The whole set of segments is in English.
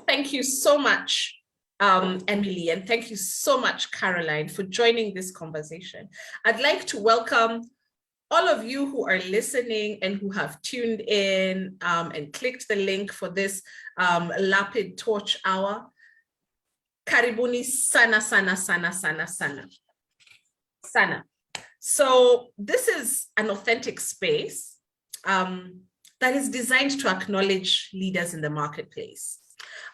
thank you so much, Emily, and thank you so much, Caroline, for joining this conversation. I'd like to welcome all of you who are listening and who have tuned in and clicked the link for this Lapid Torch Hour. Karibuni sana, sana, sana, sana, sana. Sana. So this is an authentic space that is designed to acknowledge leaders in the marketplace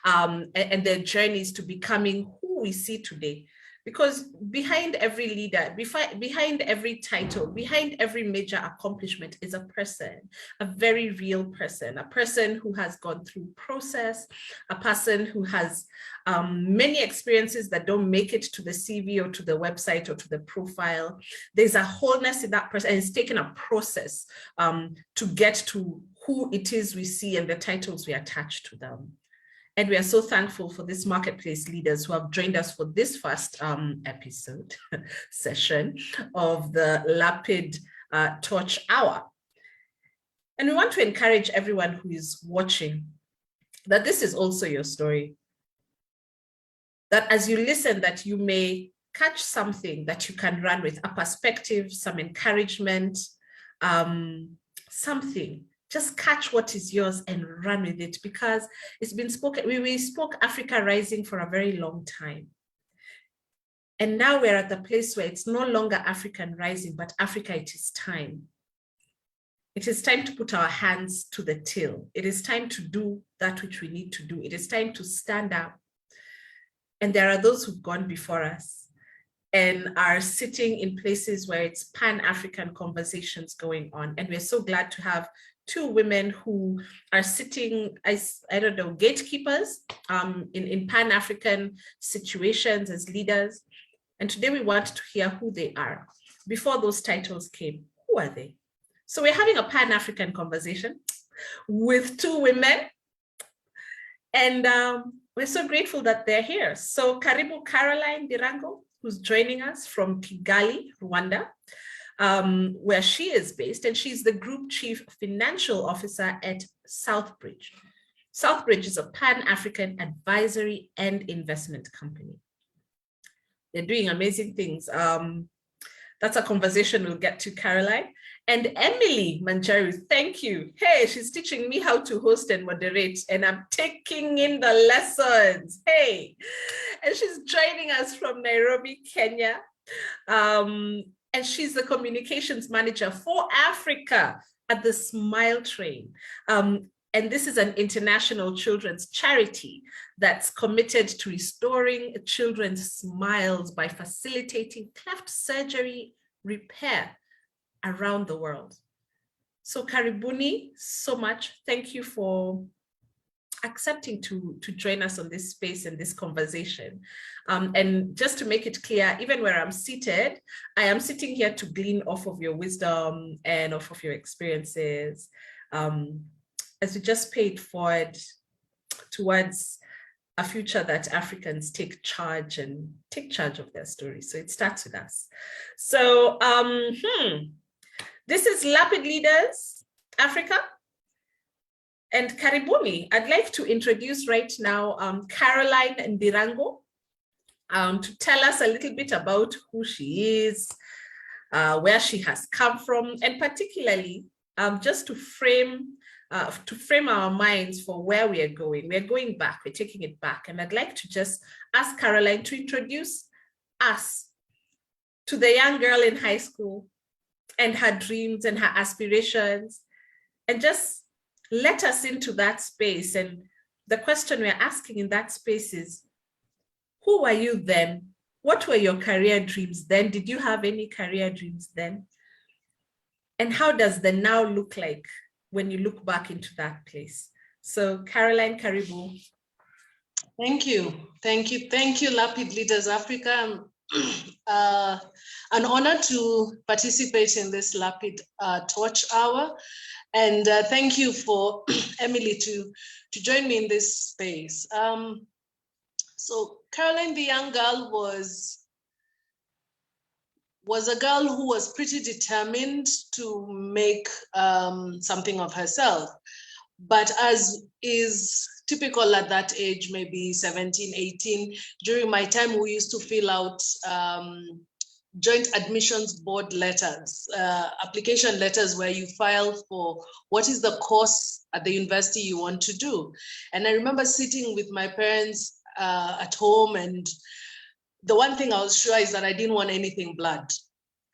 and their journeys to becoming who we see today. Because behind every leader, behind every title, behind every major accomplishment is a person, a very real person, a person who has gone through process, a person who has many experiences that don't make it to the CV or to the website or to the profile. There's a wholeness in that person, and it's taken a process to get to who it is we see and the titles we attach to them. And we are so thankful for this marketplace leaders who have joined us for this first episode session of the Lapid Torch Hour. And we want to encourage everyone who is watching that this is also your story. That as you listen, that you may catch something that you can run with, a perspective, some encouragement, something. Just catch what is yours and run with it, because it's been spoken. We spoke Africa Rising for a very long time. And now we're at the place where it's no longer African Rising, but Africa, it is time. It is time to put our hands to the till. It is time to do that which we need to do. It is time to stand up. And there are those who've gone before us and are sitting in places where it's Pan-African conversations going on. And we're so glad to have two women who are sitting as, I don't know, gatekeepers in Pan-African situations as leaders. And today we want to hear who they are. Before those titles came, who are they? So we're having a Pan-African conversation with two women. And we're so grateful that they're here. So Karibu Caroline Ndirangu, who's joining us from Kigali, Rwanda, where she is based, and she's the Group Chief Financial Officer at Southbridge. Southbridge is a Pan-African advisory and investment company. They're doing amazing things. That's a conversation we'll get to, Caroline. And Emily Manjeru, thank you. Hey, she's teaching me how to host and moderate, and I'm taking in the lessons. Hey, and she's joining us from Nairobi, Kenya. And she's the communications manager for Africa at the Smile Train. And this is an international children's charity that's committed to restoring children's smiles by facilitating cleft surgery repair around the world. So Karibuni, so much. Thank you for accepting to join us on this space and this conversation. And just to make it clear, even where I'm seated, I am sitting here to glean off of your wisdom and off of your experiences as we just pay it forward towards a future that Africans take charge of their story. So it starts with us. So this is Lapid Leaders Africa. And Karibuni, I'd like to introduce right now Caroline Ndirangu to tell us a little bit about who she is, where she has come from, and particularly just to frame our minds for where we are going. We're going back, we're taking it back. And I'd like to just ask Caroline to introduce us to the young girl in high school and her dreams and her aspirations, and just let us into that space. And the question we're asking in that space is, who were you then? What were your career dreams then? Did you have any career dreams then? And how does the now look like when you look back into that place? So Caroline, Karibu. Thank you, Lapid Leaders Africa. An honor to participate in this Lapid Torch Hour. And thank you for Emily to join me in this space. So Caroline, the young girl, was a girl who was pretty determined to make something of herself. But as is typical at that age, maybe 17, 18, during my time, we used to fill out joint admissions board letters, application letters where you file for what is the course at the university you want to do. And I remember sitting with my parents at home, and the one thing I was sure is that I didn't want anything blood.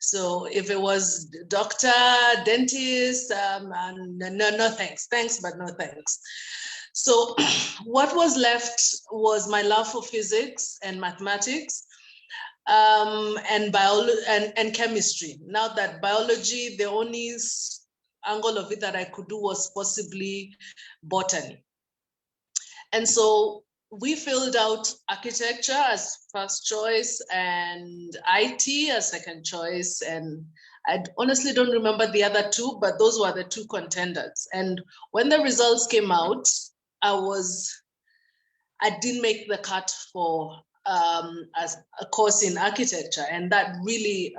So if it was doctor, dentist, no thanks, but no thanks. So what was left was my love for physics and mathematics, and biology and chemistry. Now that biology, the only angle of it that I could do was possibly botany. And so we filled out architecture as first choice and IT as second choice. And I honestly don't remember the other two, but those were the two contenders. And when the results came out, I didn't make the cut for as a course in architecture. And that really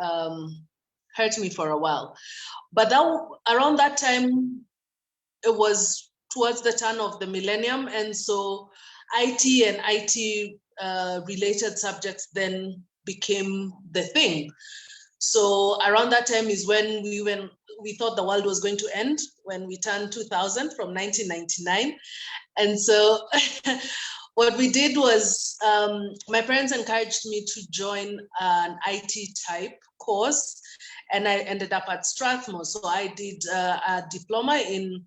hurt me for a while. But around that time, it was towards the turn of the millennium. And so IT and IT related subjects then became the thing. So around that time is when we thought the world was going to end, when we turned 2000 from 1999. And so what we did was my parents encouraged me to join an IT type course, and I ended up at Strathmore. So I did a diploma in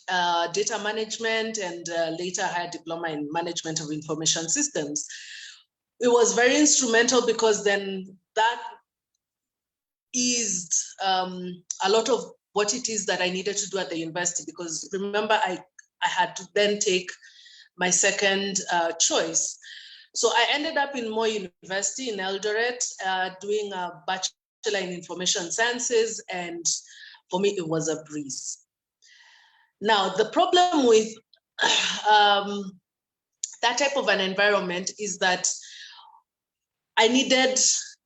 data management, and later I had a diploma in management of information systems. It was very instrumental because then that eased a lot of what it is that I needed to do at the university, because remember, I had to then take my second choice. So I ended up in Moi University in Eldoret doing a Bachelor in Information Sciences, and for me, it was a breeze. Now, the problem with that type of an environment is that I needed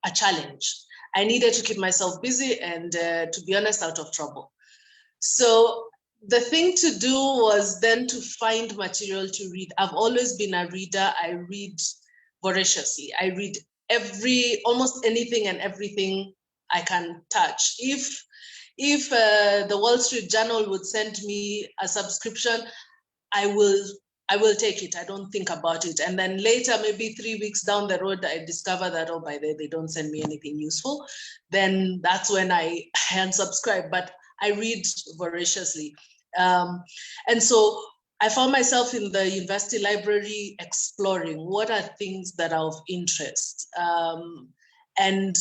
a challenge. I needed to keep myself busy and, to be honest, out of trouble. So the thing to do was then to find material to read. I've always been a reader. I read voraciously. I read almost anything and everything I can touch. If the Wall Street Journal would send me a subscription, I will take it. I don't think about it. And then later, maybe 3 weeks down the road, I discover that, oh, by the way, they don't send me anything useful. Then that's when I unsubscribe. But I read voraciously. And so I found myself in the university library exploring what are things that are of interest, and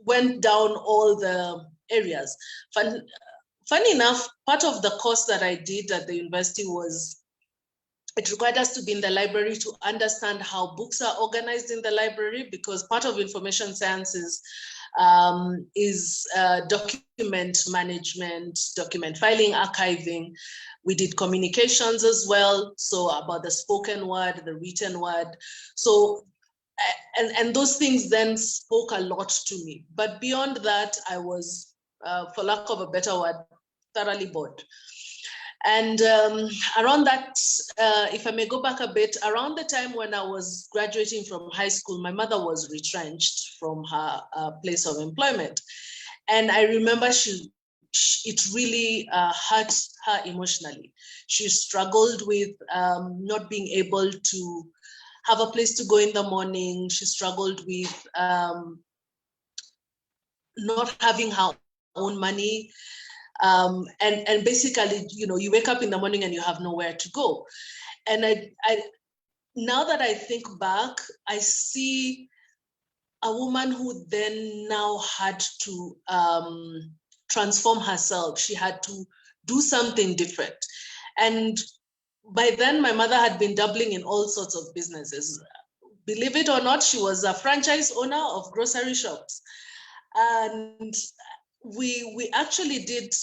went down all the areas. Funny enough, part of the course that I did at the university was, it required us to be in the library to understand how books are organized in the library, because part of information sciences is document management, document filing, archiving. We did communications as well, so about the spoken word, the written word. So, and those things then spoke a lot to me. But beyond that, I was, for lack of a better word, thoroughly bored. And around that, if I may go back a bit, around the time when I was graduating from high school, my mother was retrenched from her place of employment. And I remember it really hurt her emotionally. She struggled with not being able to have a place to go in the morning. She struggled with not having her own money. And basically, you wake up in the morning and you have nowhere to go. And I now that I think back, I see a woman who then now had to transform herself. She had to do something different. And by then, my mother had been dabbling in all sorts of businesses. Believe it or not, she was a franchise owner of grocery shops. And we actually did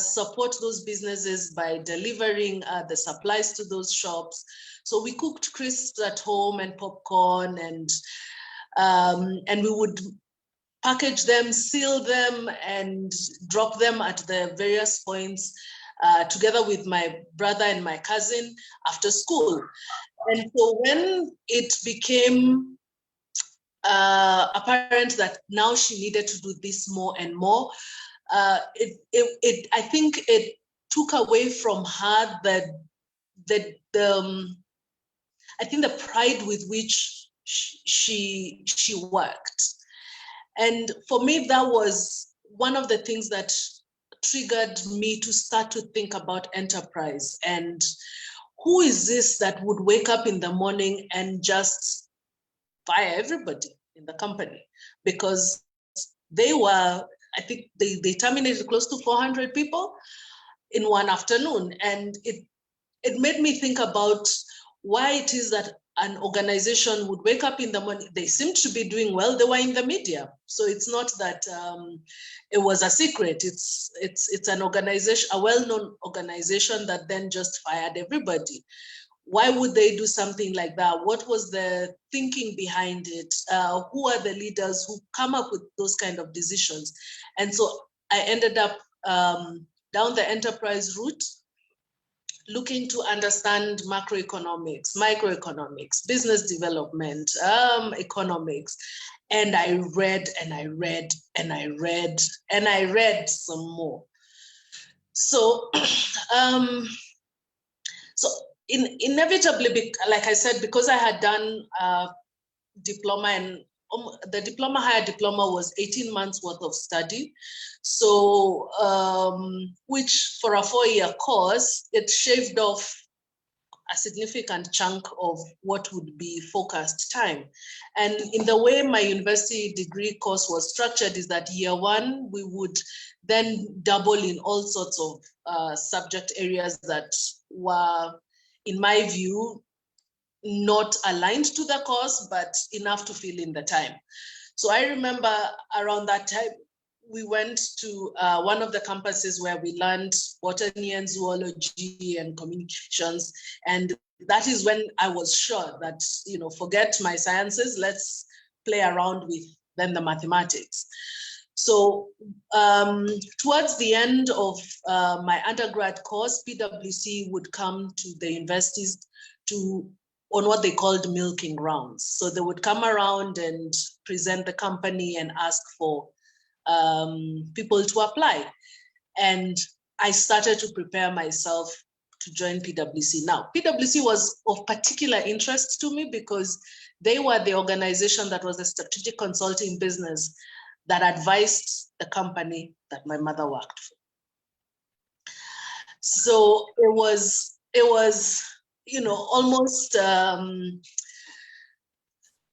support those businesses by delivering the supplies to those shops. So we cooked crisps at home and popcorn, and we would package them, seal them, and drop them at the various points together with my brother and my cousin after school. And so when it became apparent that now she needed to do this more and more, I think it took away from her I think the pride with which she worked. And for me, that was one of the things that triggered me to start to think about enterprise. And who is this that would wake up in the morning and just fire everybody in the company? Because they were, I think they terminated close to 400 people in one afternoon. And it made me think about why it is that an organization would wake up in the morning. They seemed to be doing well. They were in the media. So it's not that it was a secret. It's an organization, a well-known organization that then just fired everybody. Why would they do something like that? What was the thinking behind it? Who are the leaders who come up with those kind of decisions? And so I ended up down the enterprise route, looking to understand macroeconomics, microeconomics, business development, economics. And I read and I read and I read and I read some more. So, inevitably, like I said, because I had done diploma, and the higher diploma was 18 months worth of study. So, which for a 4-year course, it shaved off a significant chunk of what would be focused time. And in the way my university degree course was structured is that year one, we would then double in all sorts of subject areas that were, in my view, not aligned to the course, but enough to fill in the time. So I remember around that time, we went to one of the campuses where we learned botany and zoology and communications. And that is when I was sure that, forget my sciences, let's play around with then the mathematics. So towards the end of my undergrad course, PwC would come to the universities on what they called milking rounds. So they would come around and present the company and ask for people to apply. And I started to prepare myself to join PwC. Now, PwC was of particular interest to me because they were the organization that was a strategic consulting business that advised the company that my mother worked for. So it was almost,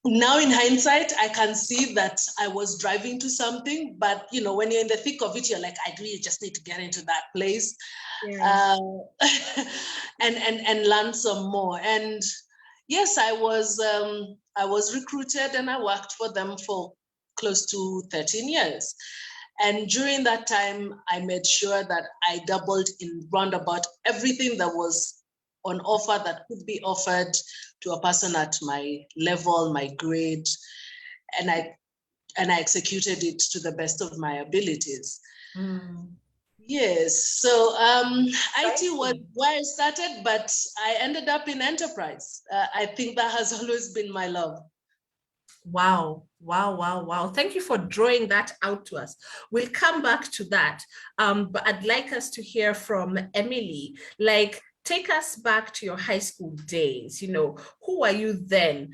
now in hindsight, I can see that I was driving to something, but when you're in the thick of it, you're like, I really just need to get into that place, yeah. And learn some more. And yes, I was recruited and I worked for them for close to 13 years. And during that time, I made sure that I dabbled in roundabout everything that was on offer that could be offered to a person at my level, my grade, and I executed it to the best of my abilities. Mm. Yes, so IT was where I started, but I ended up in enterprise. I think that has always been my love. Wow. Thank you for drawing that out to us. We'll come back to that, but I'd like us to hear from Emily. Take us back to your high school days. Who were you then?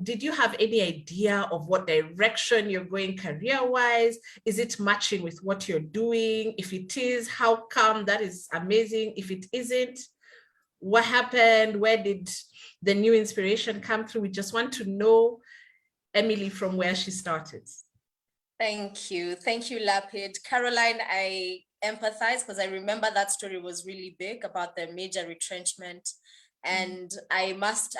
Did you have any idea of what direction you're going career-wise? Is it matching with what you're doing? If it is, how come? That is amazing. If it isn't, what happened? Where did the new inspiration come through? We just want to know Emily from where she started. Thank you, Lapid. Caroline, I empathize because I remember that story was really big about the major retrenchment. And I must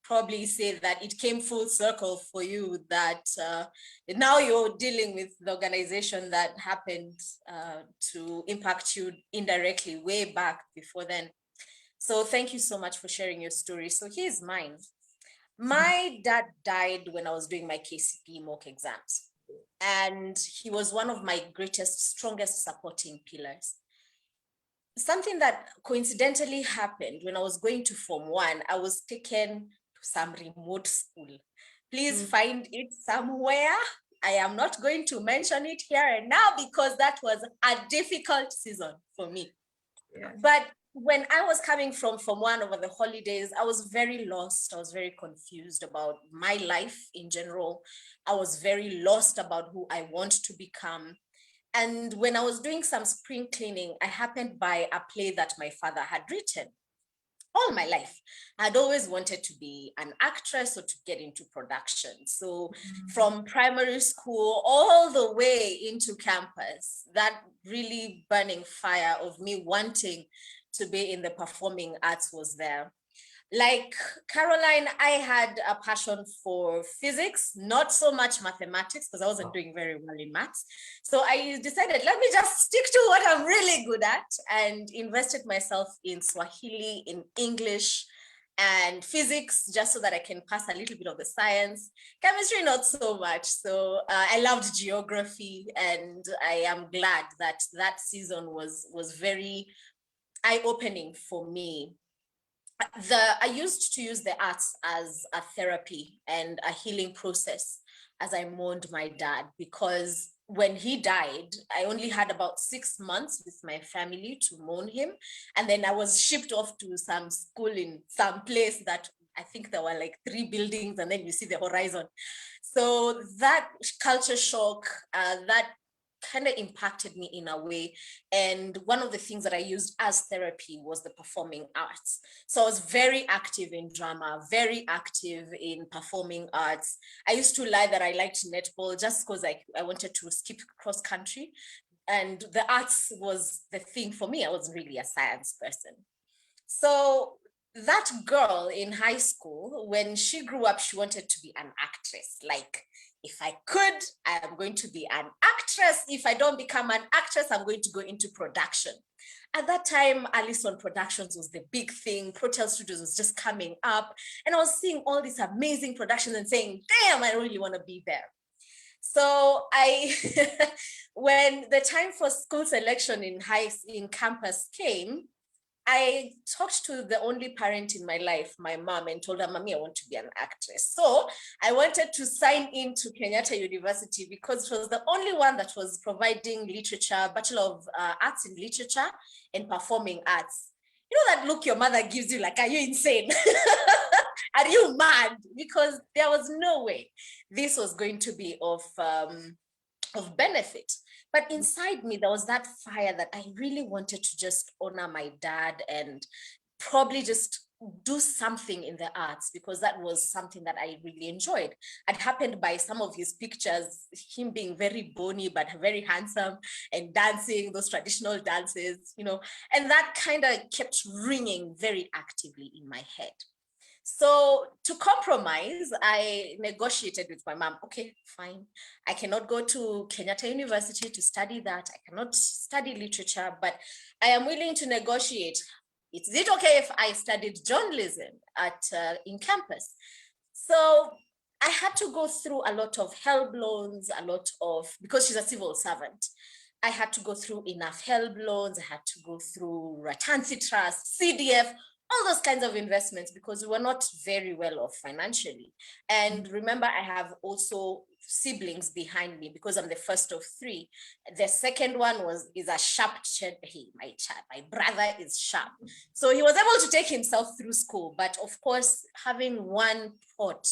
probably say that it came full circle for you, that now you're dealing with the organization that happened to impact you indirectly way back before then. So thank you so much for sharing your story. So here's mine. My dad died when I was doing my KCPE mock exams. And he was one of my greatest, strongest supporting pillars. something that coincidentally happened when I was going to Form 1, I was taken to some remote school. Please find it somewhere. I am not going to mention it here and now because that was a difficult season for me. Yes. But when I was coming from Form 1 over the holidays, I was very lost. I was very confused about my life in general. I was very lost about who I want to become. And when I was doing some spring cleaning, I happened by a play that my father had written. All my life, I'd always wanted to be an actress or to get into production. So from primary school all the way into campus, that really burning fire of me wanting to be in the performing arts was there. Like Caroline, I had a passion for physics, not so much mathematics, because I wasn't doing very well in maths. So I decided, let me just stick to what I'm really good at, and invested myself in Swahili, in English, and physics, just so that I can pass a little bit of the science. Chemistry, not so much. So I loved geography, and I am glad that that season was very eye-opening for me. I used to use the arts as a therapy and a healing process as I mourned my dad, because when he died, I only had about 6 months with my family to mourn him. And then I was shipped off to some school in some place that I think there were like 3 buildings and then you see the horizon. So that culture shock, that kind of impacted me in a way. And one of the things that I used as therapy was the performing arts. So I was very active in drama, very active in performing arts. I used to lie that I liked netball just because I wanted to skip cross country. And the arts was the thing for me. I wasn't really a science person. So that girl in high school, when she grew up, she wanted to be an actress. Like, if I could, I am going to be an actress. If I don't become an actress, I'm going to go into production. At that time, Allison Productions was the big thing. Protel Studios was just coming up. And I was seeing all these amazing productions and saying, damn, I really want to be there. So when the time for school selection in campus came, I talked to the only parent in my life, my mom, and told her, Mommy, I want to be an actress. So I wanted to sign into Kenyatta University because it was the only one that was providing literature, Bachelor of Arts in Literature and Performing Arts. You know that look your mother gives you, like, are you insane? Are you mad? Because there was no way this was going to be of benefit. But inside me, there was that fire that I really wanted to just honor my dad and probably just do something in the arts, because that was something that I really enjoyed. I'd happened by some of his pictures, him being very bony but very handsome and dancing those traditional dances, you know, and that kind of kept ringing very actively in my head. So to compromise, I negotiated with my mom. Okay, fine. I cannot go to Kenyatta University to study that. I cannot study literature, but I am willing to negotiate. Is it okay if I studied journalism in campus? So I had to go through a lot of hell blows, because she's a civil servant. I had to go through enough hell blows. I had to go through Ratansi Trust, CDF, all those kinds of investments, because we were not very well off financially. And remember, I have also siblings behind me because I'm the first of 3. The second one is a sharp child. My brother is sharp. So he was able to take himself through school. But of course, having one pot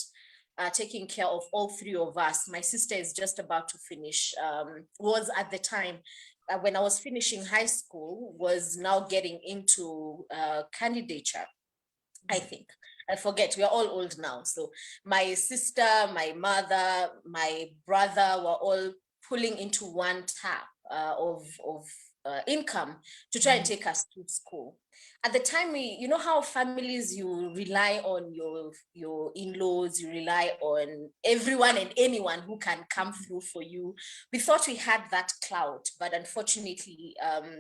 taking care of all 3 of us. My sister is just about to finish, was at the time when I was finishing high school, was now getting into candidature, I think. I forget, we are all old now. So my sister, my mother, my brother were all pulling into one tap of income to try and take us to school. At the time, you know how families, you rely on your in-laws, you rely on everyone and anyone who can come through for you. We thought we had that clout, but unfortunately,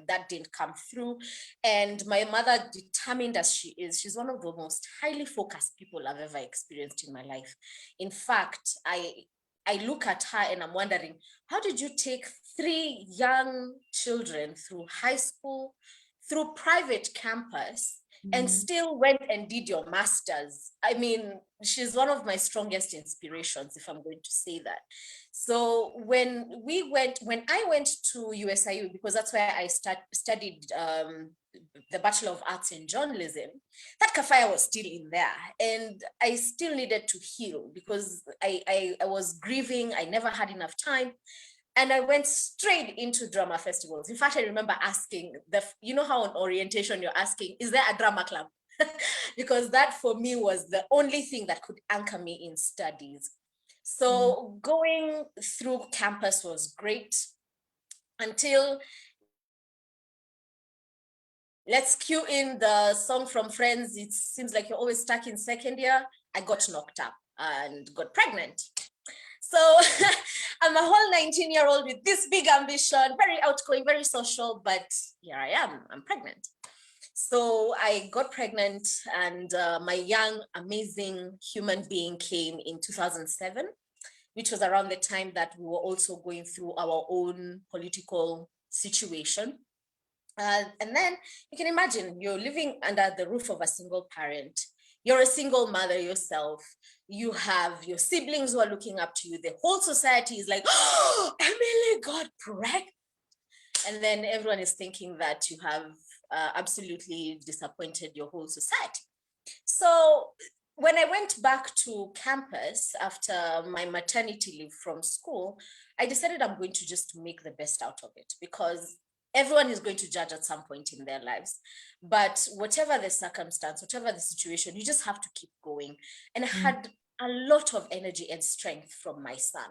that didn't come through. And my mother, determined as she is, she's one of the most highly focused people I've ever experienced in my life. In fact, I look at her and I'm wondering, how did you take 3 young children through high school, through private campus and still went and did your master's. I mean, she's one of my strongest inspirations, if I'm going to say that. So when I went to USIU, because that's where I studied the Bachelor of Arts in Journalism, that kafaya was still in there, and I still needed to heal because I was grieving. I never had enough time. And I went straight into drama festivals. In fact, I remember asking, you know how on orientation you're asking, is there a drama club? Because that for me was the only thing that could anchor me in studies. So going through campus was great until, let's cue in the song from Friends. It seems like you're always stuck in second year. I got knocked up and got pregnant. So I'm a whole 19-year-old with this big ambition, very outgoing, very social, but here I am, I'm pregnant. So I got pregnant, and my young, amazing human being came in 2007, which was around the time that we were also going through our own political situation. And then you can imagine you're living under the roof of a single parent. You're a single mother yourself. You have your siblings who are looking up to you. The whole society is like, oh, Emily got pregnant. And then everyone is thinking that you have absolutely disappointed your whole society. So when I went back to campus after my maternity leave from school, I decided I'm going to just make the best out of it, because everyone is going to judge at some point in their lives. But whatever the circumstance, whatever the situation, you just have to keep going. And I had a lot of energy and strength from my son.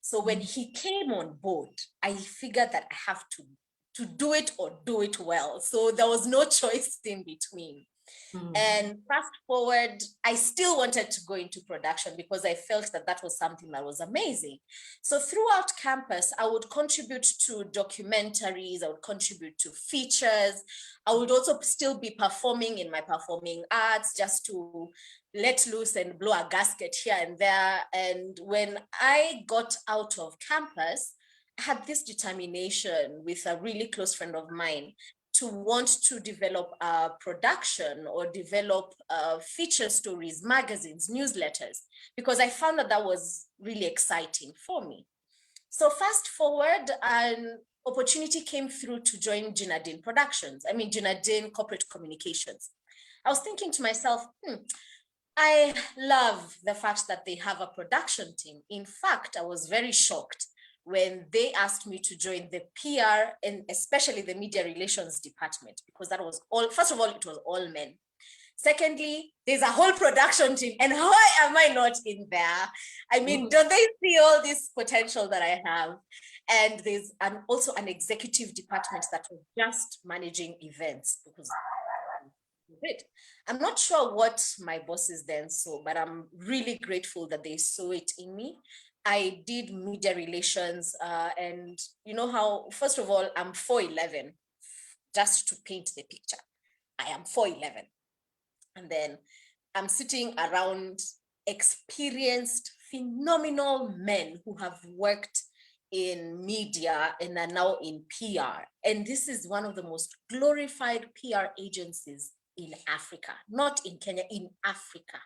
So when he came on board, I figured that I have to do it or do it well. So there was no choice in between. And fast forward, I still wanted to go into production because I felt that that was something that was amazing. So throughout campus, I would contribute to documentaries, I would contribute to features. I would also still be performing in my performing arts just to let loose and blow a gasket here and there. And when I got out of campus, I had this determination with a really close friend of mine to want to develop a production or develop feature stories, magazines, newsletters, because I found that that was really exciting for me. So fast forward, an opportunity came through to join Jinadin Productions. I mean, Jinadin Corporate Communications. I was thinking to myself, I love the fact that they have a production team. In fact, I was very shocked when they asked me to join the PR and especially the media relations department, because that was all, first of all, it was all men. Secondly, there's a whole production team, and why am I not in there? I mean, don't they see all this potential that I have? And there's also an executive department that was just managing events, because I'm not sure what my bosses then saw, but I'm really grateful that they saw it in me. I did media relations, and you know how, first of all, I'm 4'11", just to paint the picture. I am 4'11". And then I'm sitting around experienced, phenomenal men who have worked in media and are now in PR. And this is one of the most glorified PR agencies in Africa, not in Kenya, in Africa.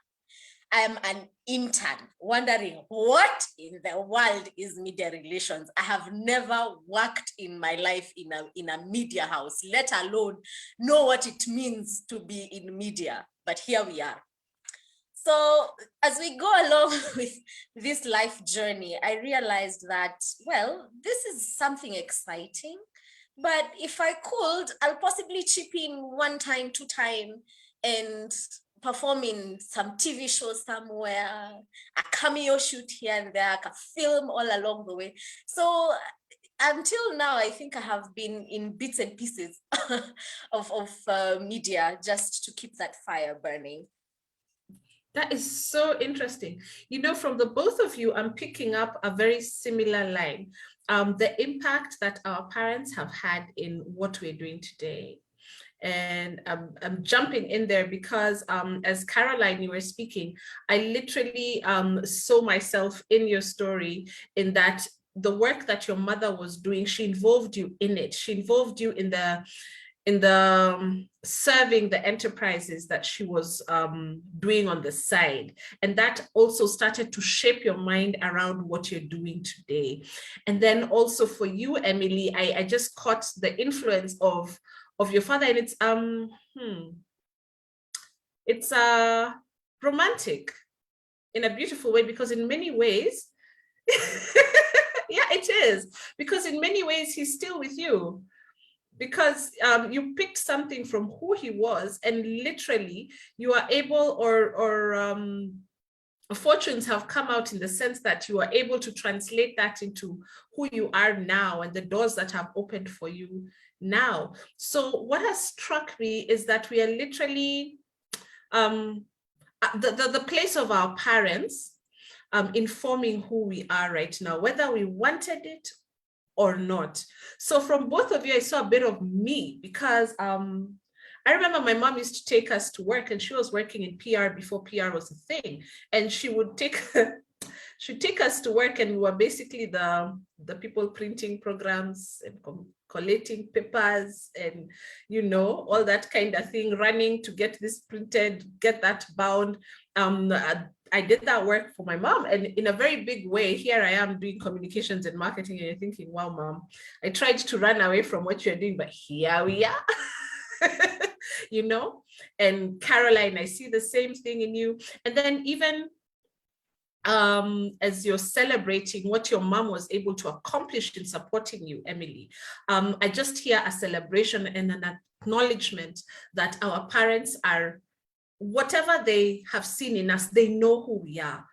I am an intern wondering what in the world is media relations. I have never worked in my life in a media house, let alone know what it means to be in media. But here we are. So as we go along with this life journey, I realized that, well, this is something exciting, but if I could, I'll possibly chip in one time, two time, and perform in some TV show somewhere, a cameo shoot here and there, a film all along the way. So until now, I think I have been in bits and pieces of media just to keep that fire burning. That is so interesting. You know, from the both of you, I'm picking up a very similar line. The impact that our parents have had in what we're doing today. And I'm jumping in there because as Caroline, you were speaking, I literally saw myself in your story, in that the work that your mother was doing, she involved you in it. She involved you in the serving the enterprises that she was doing on the side. And that also started to shape your mind around what you're doing today. And then also for you, Emily, I just caught the influence of your father, and it's romantic in a beautiful way, because in many ways, yeah, it is, because in many ways he's still with you, because you picked something from who he was, and literally you are able, or fortunes have come out in the sense that you are able to translate that into who you are now and the doors that have opened for you now. So what has struck me is that we are literally the place of our parents informing who we are right now, whether we wanted it or not. So from both of you, I saw a bit of me, because I remember my mom used to take us to work, and she was working in PR before PR was a thing. And she would take she'd take us to work, and we were basically the people printing programs and collating papers and, you know, all that kind of thing, running to get this printed, get that bound. I did that work for my mom, and in a very big way, here I am doing communications and marketing, and you're thinking, wow, mom, I tried to run away from what you're doing, but here we are. You know. And Caroline, I see the same thing in you. And then even as you're celebrating what your mom was able to accomplish in supporting you, Emily, I just hear a celebration and an acknowledgement that our parents are, whatever they have seen in us, they know who we are.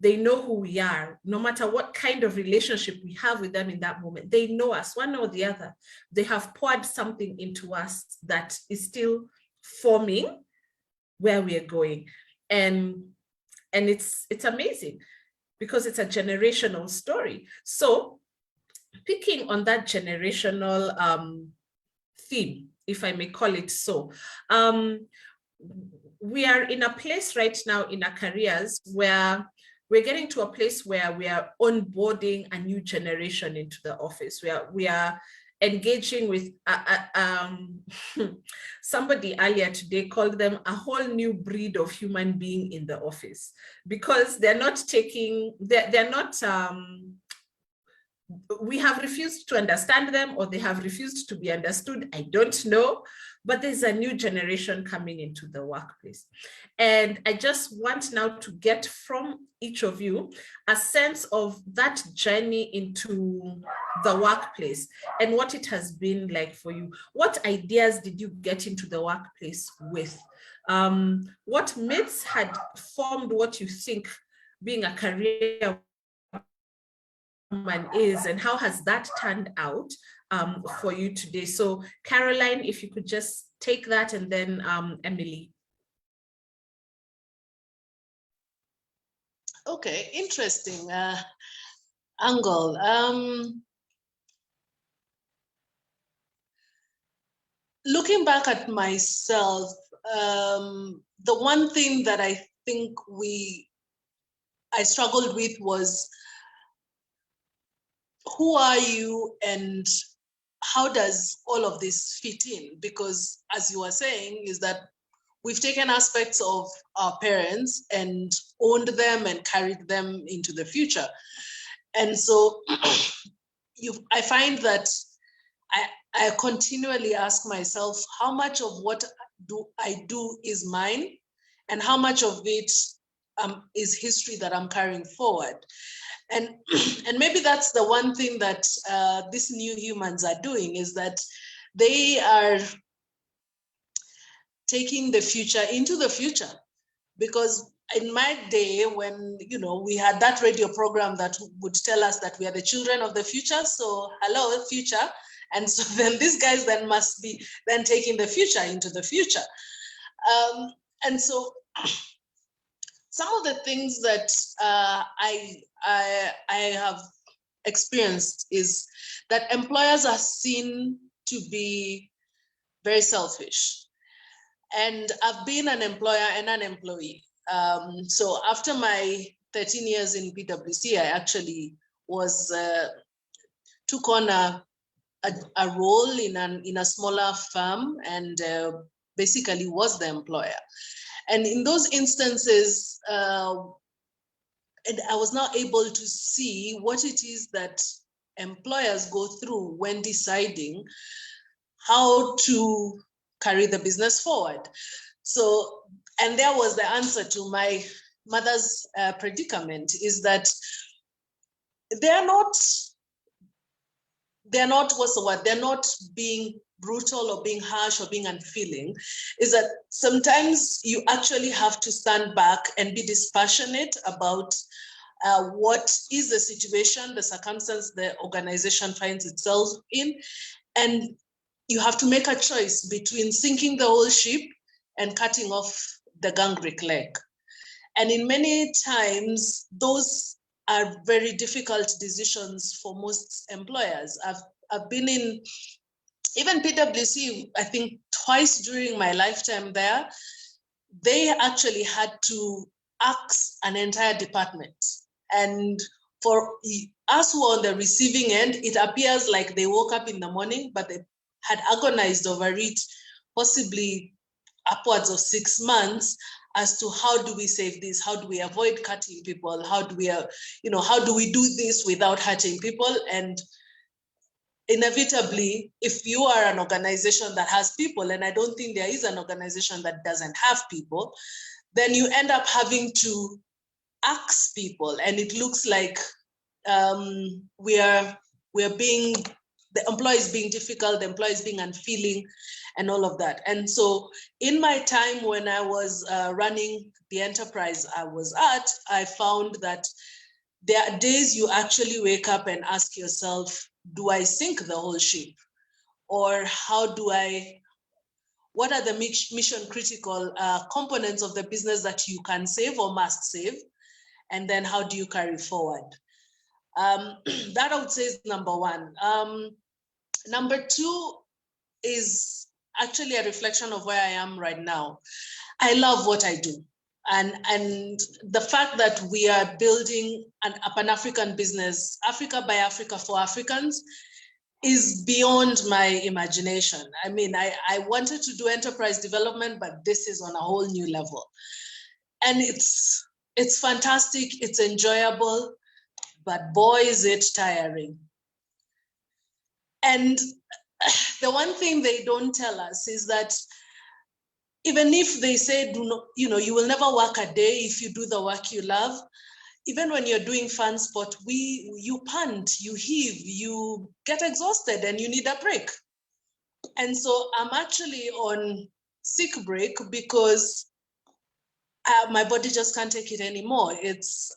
They know who we are, no matter what kind of relationship we have with them in that moment. They know us, one or the other. They have poured something into us that is still forming where we are going. And it's amazing, because it's a generational story. So picking on that generational theme, if I may call it so, we are in a place right now in our careers where we're getting to a place where we are onboarding a new generation into the office. We are engaging with somebody earlier today called them a whole new breed of human being in the office, because they're not taking, they're not, we have refused to understand them, or they have refused to be understood. I don't know, but there's a new generation coming into the workplace. And I just want now to get from each of you a sense of that journey into the workplace and what it has been like for you. What ideas did you get into the workplace with? What myths had formed what you think being a career woman is, and how has that turned out for you today? So Caroline, if you could just take that, and then Emily. Okay, interesting angle. Looking back at myself, the one thing that I think I struggled with was, who are you and how does all of this fit in? Because as you were saying, is that we've taken aspects of our parents and owned them and carried them into the future. And so I find that I continually ask myself, how much of what I do is mine, and how much of it is history that I'm carrying forward. And maybe that's the one thing that these new humans are doing, is that they are taking the future into the future. Because in my day, when we had that radio program that would tell us that we are the children of the future, so hello future, and so then these guys then must be then taking the future into the future. And so some of the things that I have experienced is that employers are seen to be very selfish. And I've been an employer and an employee. So after my 13 years in PwC, I actually took on a a role in a smaller firm and basically was the employer. And in those instances, and I was not able to see what it is that employers go through when deciding how to carry the business forward. So, and there was the answer to my mother's predicament, is that they're not, what's the word? They're not being brutal or being harsh or being unfeeling. Is that sometimes you actually have to stand back and be dispassionate about what is the situation, the circumstance the organization finds itself in, and you have to make a choice between sinking the whole ship and cutting off the gangrene leg. And in many times, those are very difficult decisions for most employers. I've been in, even PwC, I think twice during my lifetime there, they actually had to axe an entire department. And for us who are on the receiving end, it appears like they woke up in the morning, but they had agonized over it, possibly upwards of 6 months, as to how do we save this? How do we avoid cutting people? How do we, how do we do this without hurting people? And inevitably, if you are an organization that has people, and I don't think there is an organization that doesn't have people, then you end up having to ask people, and it looks like we are being, the employee is being difficult, the employee is being unfeeling, and all of that. And so in my time when I was running the enterprise I was at, I found that there are days you actually wake up and ask yourself, do I sink the whole ship? Or what are the mission critical components of the business that you can save or must save? And then how do you carry forward? That I would say is number one. Number two is actually a reflection of where I am right now. I love what I do. And the fact that we are building a Pan-African business, Africa by Africa for Africans, is beyond my imagination. I mean, I wanted to do enterprise development, but this is on a whole new level. And it's fantastic, it's enjoyable, but boy, is it tiring. And the one thing they don't tell us is that even if they say, you will never work a day if you do the work you love, even when you're doing fan sport, you pant, you heave, you get exhausted and you need a break. And so I'm actually on sick break because my body just can't take it anymore.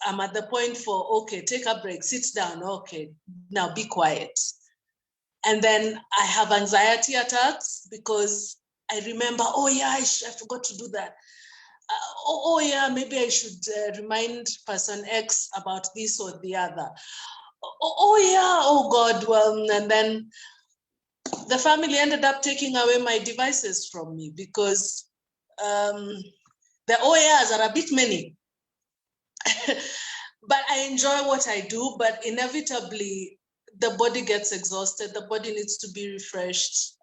I'm at the point for, okay, take a break, sit down, okay, now be quiet. And then I have anxiety attacks because I remember, oh yeah, I forgot to do that. Oh yeah, maybe I should remind person X about this or the other. Oh yeah, oh God, well, and then the family ended up taking away my devices from me because the OARs are a bit many. But I enjoy what I do, but inevitably the body gets exhausted, the body needs to be refreshed.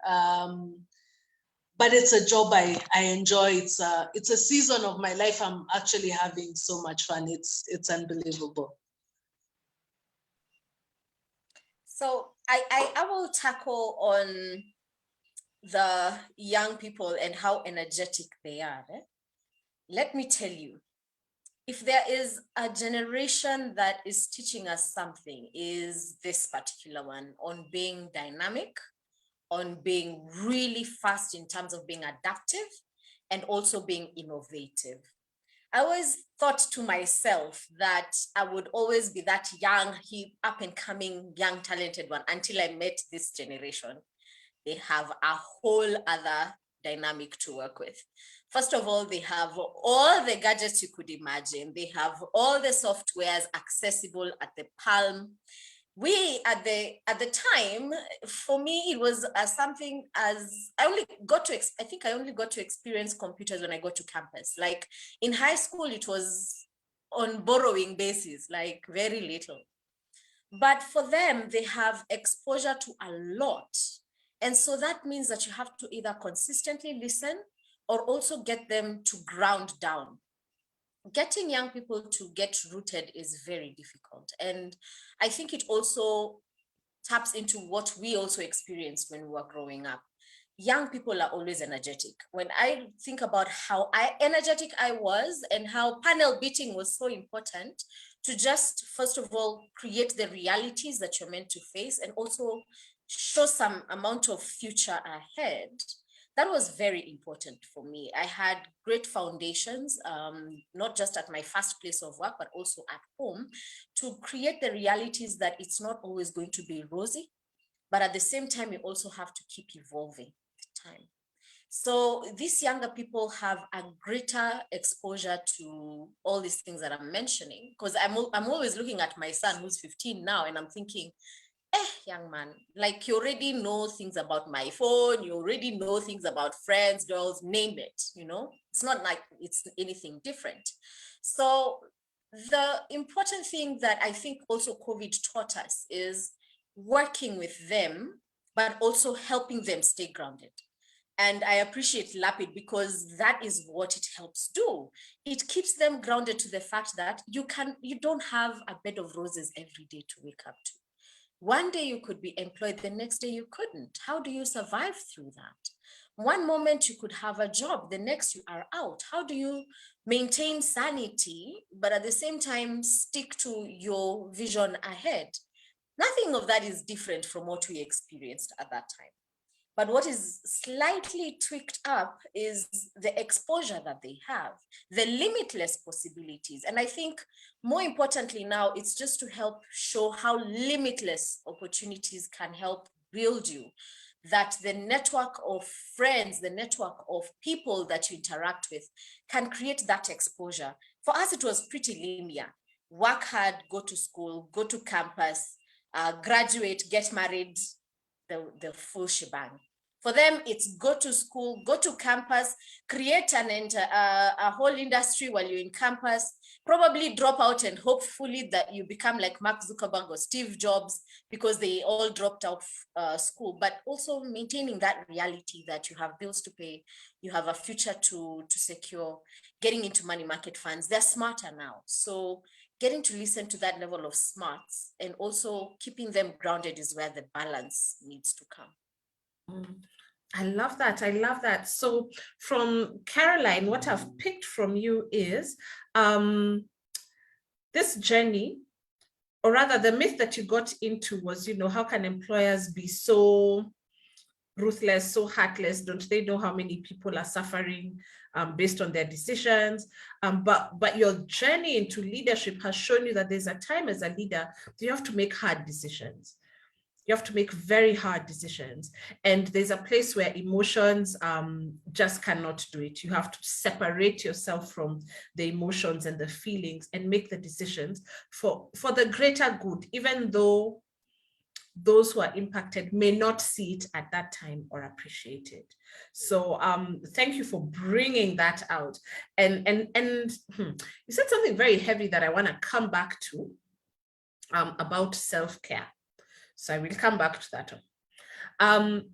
But it's a job I enjoy. It's a season of my life I'm actually having so much fun. It's unbelievable. So I will tackle on the young people and how energetic they are. Let me tell you, if there is a generation that is teaching us something, is this particular one on being dynamic, on being really fast in terms of being adaptive, and also being innovative. I always thought to myself that I would always be that young, hip, up and coming, young, talented one until I met this generation. They have a whole other dynamic to work with. First of all, they have all the gadgets you could imagine. They have all the softwares accessible at the palm. We at the time, for me, it was something as I only got to experience computers when I got to campus. Like in high school, it was on borrowing basis, like very little. But for them, they have exposure to a lot. And so that means that you have to either consistently listen or also get them to ground down. Getting young people to get rooted is very difficult. And I think it also taps into what we also experienced when we were growing up. Young people are always energetic. When I think about how energetic I was and how panel beating was so important to just, first of all, create the realities that you're meant to face and also show some amount of future ahead, that was very important for me. I had great foundations, not just at my first place of work, but also at home, to create the realities that it's not always going to be rosy, but at the same time, you also have to keep evolving with time. So these younger people have a greater exposure to all these things that I'm mentioning, because I'm always looking at my son who's 15 now, and I'm thinking, young man, like you already know things about my phone, you already know things about friends, girls, name it, you know? It's not like it's anything different. So the important thing that I think also COVID taught us is working with them, but also helping them stay grounded. And I appreciate Lapid because that is what it helps do. It keeps them grounded to the fact that you don't have a bed of roses every day to wake up to. One day you could be employed, the next day you couldn't. How do you survive through that? One moment you could have a job, the next you are out. How do you maintain sanity, but at the same time stick to your vision ahead? Nothing of that is different from what we experienced at that time. But what is slightly tweaked up is the exposure that they have, the limitless possibilities. And I think more importantly now, it's just to help show how limitless opportunities can help build you, that the network of friends, the network of people that you interact with can create that exposure. For us, it was pretty linear. Work hard, go to school, go to campus, graduate, get married, the full shebang. For them, it's go to school, go to campus, create a whole industry while you're in campus, probably drop out and hopefully that you become like Mark Zuckerberg or Steve Jobs because they all dropped out of school, but also maintaining that reality that you have bills to pay, you have a future to secure, getting into money market funds. They're smarter now. So getting to listen to that level of smarts and also keeping them grounded is where the balance needs to come. I love that. I love that. So from Caroline, what I've picked from you is this journey, or rather the myth that you got into was, you know, how can employers be so ruthless, so heartless? Don't they know how many people are suffering based on their decisions? But your journey into leadership has shown you that there's a time as a leader, you have to make hard decisions. You have to make very hard decisions. And there's a place where emotions just cannot do it. You have to separate yourself from the emotions and the feelings and make the decisions for the greater good, even though those who are impacted may not see it at that time or appreciate it. So thank you for bringing that out. And you said something very heavy that I want to come back to about self-care. So I will come back to that one.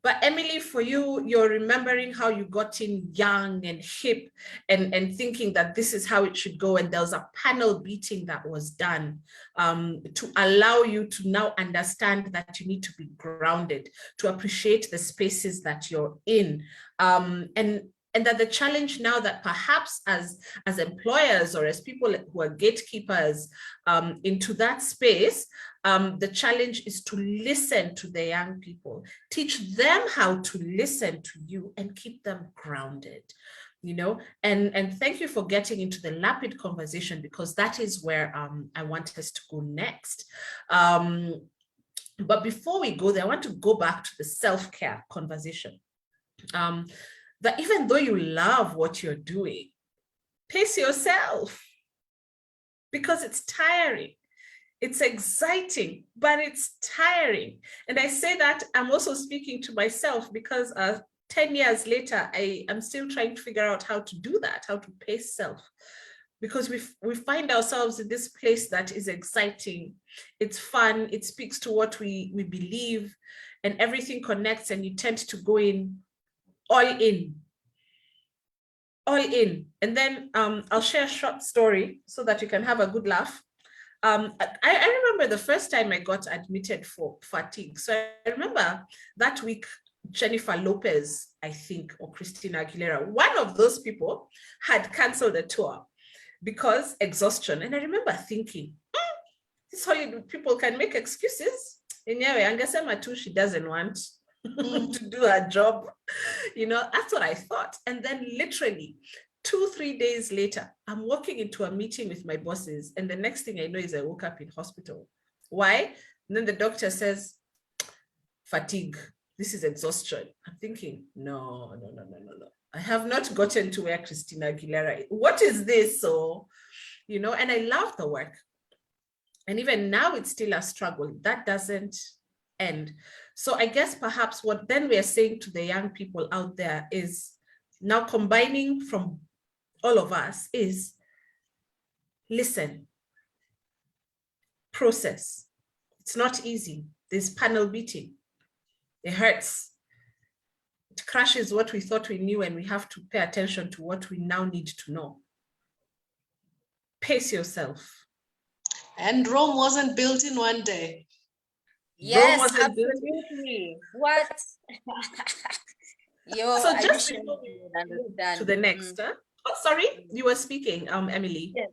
But Emily, for you, you're remembering how you got in young and hip and thinking that this is how it should go. And there was a panel beating that was done to allow you to now understand that you need to be grounded, to appreciate the spaces that you're in. And that the challenge now that perhaps as employers or as people who are gatekeepers into that space, the challenge is to listen to the young people, teach them how to listen to you and keep them grounded, you know, and thank you for getting into the Lapid conversation, because that is where I want us to go next. But before we go there, I want to go back to the self-care conversation. That even though you love what you're doing, pace yourself, because it's tiring. It's exciting, but it's tiring. And I say that I'm also speaking to myself because 10 years later, I am still trying to figure out how to do that, how to pace self. because we find ourselves in this place that is exciting. It's fun. It speaks to what we believe, and everything connects, and you tend to go in all in. And then I'll share a short story so that you can have a good laugh. I remember the first time I got admitted for fatigue. So I remember that week, Jennifer Lopez, I think, or Christina Aguilera, one of those people had canceled a tour because exhaustion. And I remember thinking, this Hollywood people can make excuses. Anyway, angesema tu she doesn't want to do her job. That's what I thought. And then literally 2-3 days later, I'm walking into a meeting with my bosses. And the next thing I know is I woke up in hospital. Why? And then the doctor says, fatigue. This is exhaustion. I'm thinking, no. I have not gotten to where Christina Aguilera is. What is this? So, and I love the work. And even now it's still a struggle. That doesn't end. So I guess perhaps what then we are saying to the young people out there is now combining from all of us is listen, process. It's not easy. There's panel beating. It hurts. It crashes what we thought we knew, and we have to pay attention to what we now need to know. Pace yourself. And Rome wasn't built in one day. Yes, absolutely. What? So just before we move to the next, oh, sorry, you were speaking, Emily. Yes.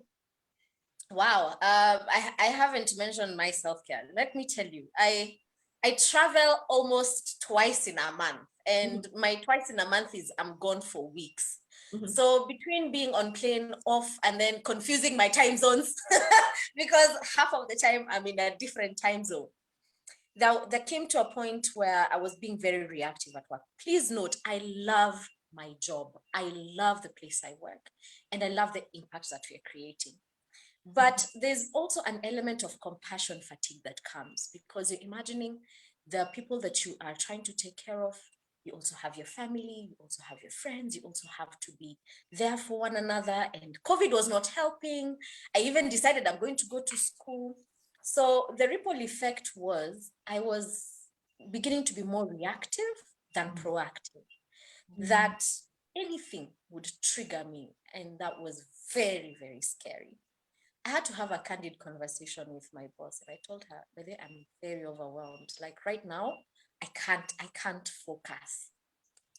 Wow, I haven't mentioned my self-care. Let me tell you, I travel almost twice in a month, and my twice in a month is I'm gone for weeks. So between being on plane, off, and then confusing my time zones, because half of the time I'm in a different time zone. There came to a point where I was being very reactive at work. Please note, I love my job. I love the place I work, and I love the impact that we're creating. But there's also an element of compassion fatigue that comes because you're imagining the people that you are trying to take care of. You also have your family, you also have your friends, you also have to be there for one another. And COVID was not helping. I even decided I'm going to go to school. So the ripple effect was I was beginning to be more reactive than proactive, that anything would trigger me. And that was very, very scary. I had to have a candid conversation with my boss, and I told her, I'm very overwhelmed. Like right now, I can't focus.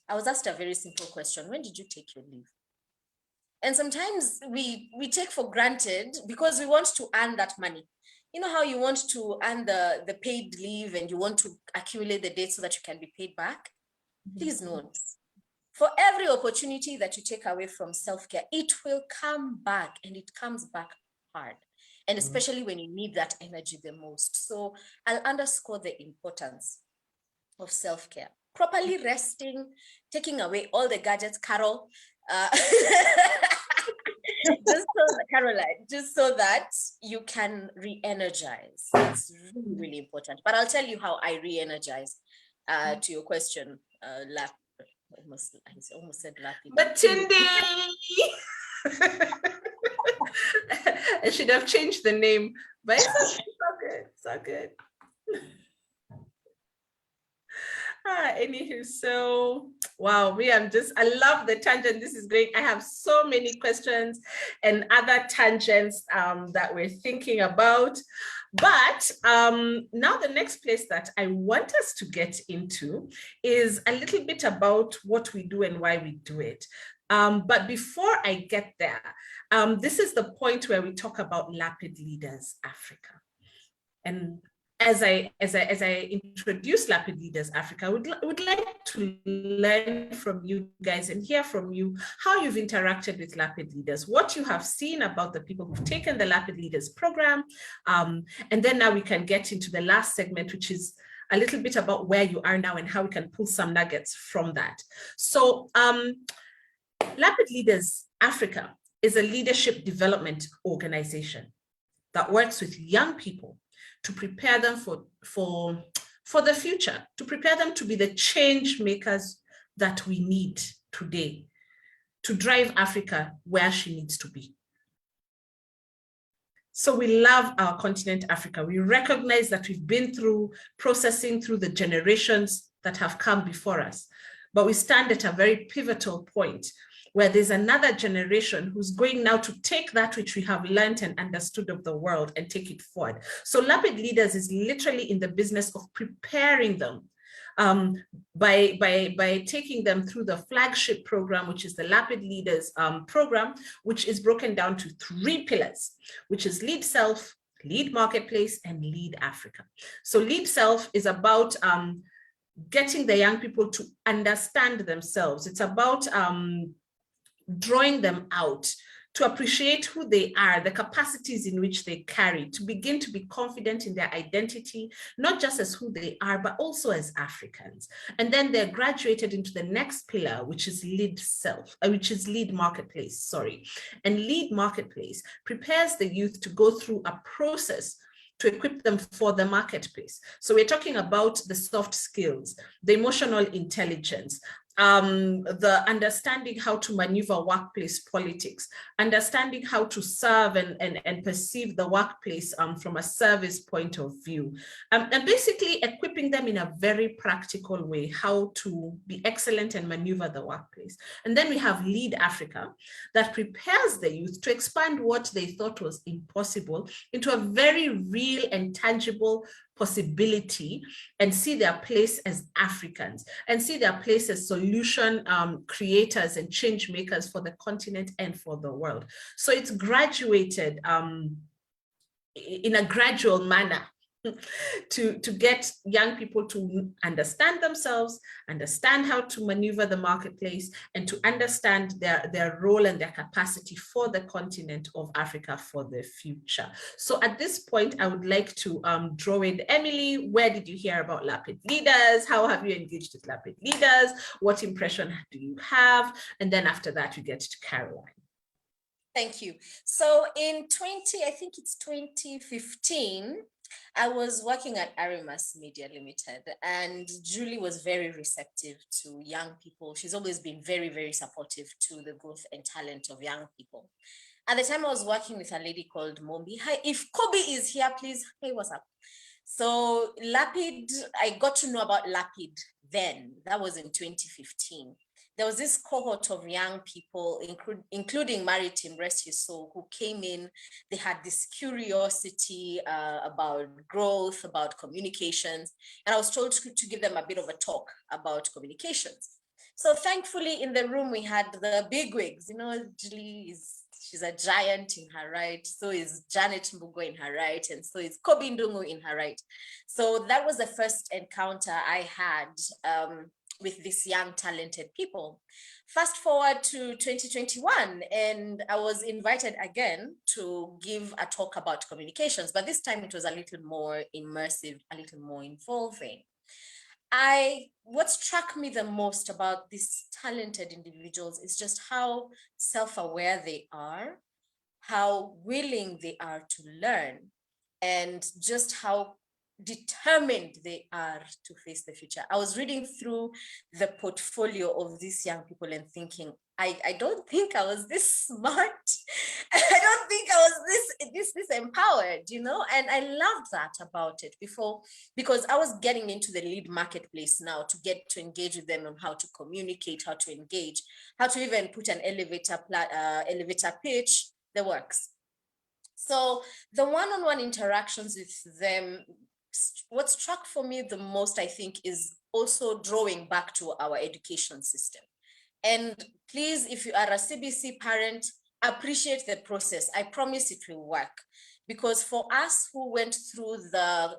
I was asked a very simple question. When did you take your leave? And sometimes we take for granted because we want to earn that money. You know how you want to earn the paid leave and you want to accumulate the days so that you can be paid back? Please note, for every opportunity that you take away from self-care, it will come back, and it comes back hard, and especially when you need that energy the most. So I'll underscore the importance of self-care, properly resting, taking away all the gadgets, Carol, Caroline, just so that you can re-energize. It's really, really important. But I'll tell you how I re-energize to your question, Lapid. I almost said Lapid. But Cindy! I should have changed the name, but it's so good. Anywho, so wow, I love the tangent. This is great. I have so many questions and other tangents that we're thinking about. But now the next place that I want us to get into is a little bit about what we do and why we do it. But before I get there, this is the point where we talk about Lapid Leaders Africa. And as I introduce Lapid Leaders Africa, I would like to learn from you guys and hear from you how you've interacted with Lapid Leaders, what you have seen about the people who've taken the Lapid Leaders program. And then now we can get into the last segment, which is a little bit about where you are now and how we can pull some nuggets from that. So Lapid Leaders Africa is a leadership development organization that works with young people to prepare them for the future, to prepare them to be the change makers that we need today to drive Africa where she needs to be. So we love our continent, Africa. We recognize that we've been through processing through the generations that have come before us. But we stand at a very pivotal point where there's another generation who's going now to take that which we have learned and understood of the world and take it forward. So Lapid Leaders is literally in the business of preparing them by taking them through the flagship program, which is the Lapid Leaders program, which is broken down to 3 pillars, which is Lead Self, Lead Marketplace, and Lead Africa. So Lead Self is about getting the young people to understand themselves. It's about drawing them out to appreciate who they are, the capacities in which they carry, to begin to be confident in their identity, not just as who they are, but also as Africans. And then they're graduated into the next pillar, which is Lead Self, which is Lead Marketplace, sorry. And Lead Marketplace prepares the youth to go through a process to equip them for the marketplace. So we're talking about the soft skills, the emotional intelligence, the understanding how to maneuver workplace politics, understanding how to serve and perceive the workplace from a service point of view, and basically equipping them in a very practical way, how to be excellent and maneuver the workplace. And then we have Lead Africa that prepares the youth to expand what they thought was impossible into a very real and tangible possibility, and see their place as Africans, and see their place as solution creators and change makers for the continent and for the world. So it's graduated in a gradual manner to get young people to understand themselves, understand how to maneuver the marketplace, and to understand their role and their capacity for the continent of Africa for the future. So at this point, I would like to draw in Emily. Where did you hear about Lapid Leaders? How have you engaged with Lapid Leaders? What impression do you have? And then after that, you get to Caroline. Thank you. So in 2015, I was working at Arimas Media Limited, and Julie was very receptive to young people. She's always been very, very supportive to the growth and talent of young people. At the time, I was working with a lady called Mombi. Hi, if Kobe is here, please. Hey, what's up? So Lapid, I got to know about Lapid then. That was in 2015. There was this cohort of young people, including Maritim, rest his soul, who came in. They had this curiosity about growth, about communications. And I was told to give them a bit of a talk about communications. So thankfully, in the room, we had the bigwigs. You know, Julie she's a giant in her right. So is Janet Mbugo in her right. And so is Kobe Ndungu in her right. So that was the first encounter I had with these young, talented people. Fast forward to 2021, and I was invited again to give a talk about communications, but this time it was a little more immersive, a little more involving. What struck me the most about these talented individuals is just how self-aware they are, how willing they are to learn, and just how determined they are to face the future. I was reading through the portfolio of these young people and thinking, I don't think I was this smart. I don't think I was this empowered, you know, and I loved that about it because I was getting into the lead marketplace now to get to engage with them on how to communicate, how to engage, how to even put an elevator pitch, the works. So the one-on-one interactions with them, what struck for me the most, I think, is also drawing back to our education system. And please, if you are a CBC parent, appreciate the process. I promise it will work. Because for us who went through the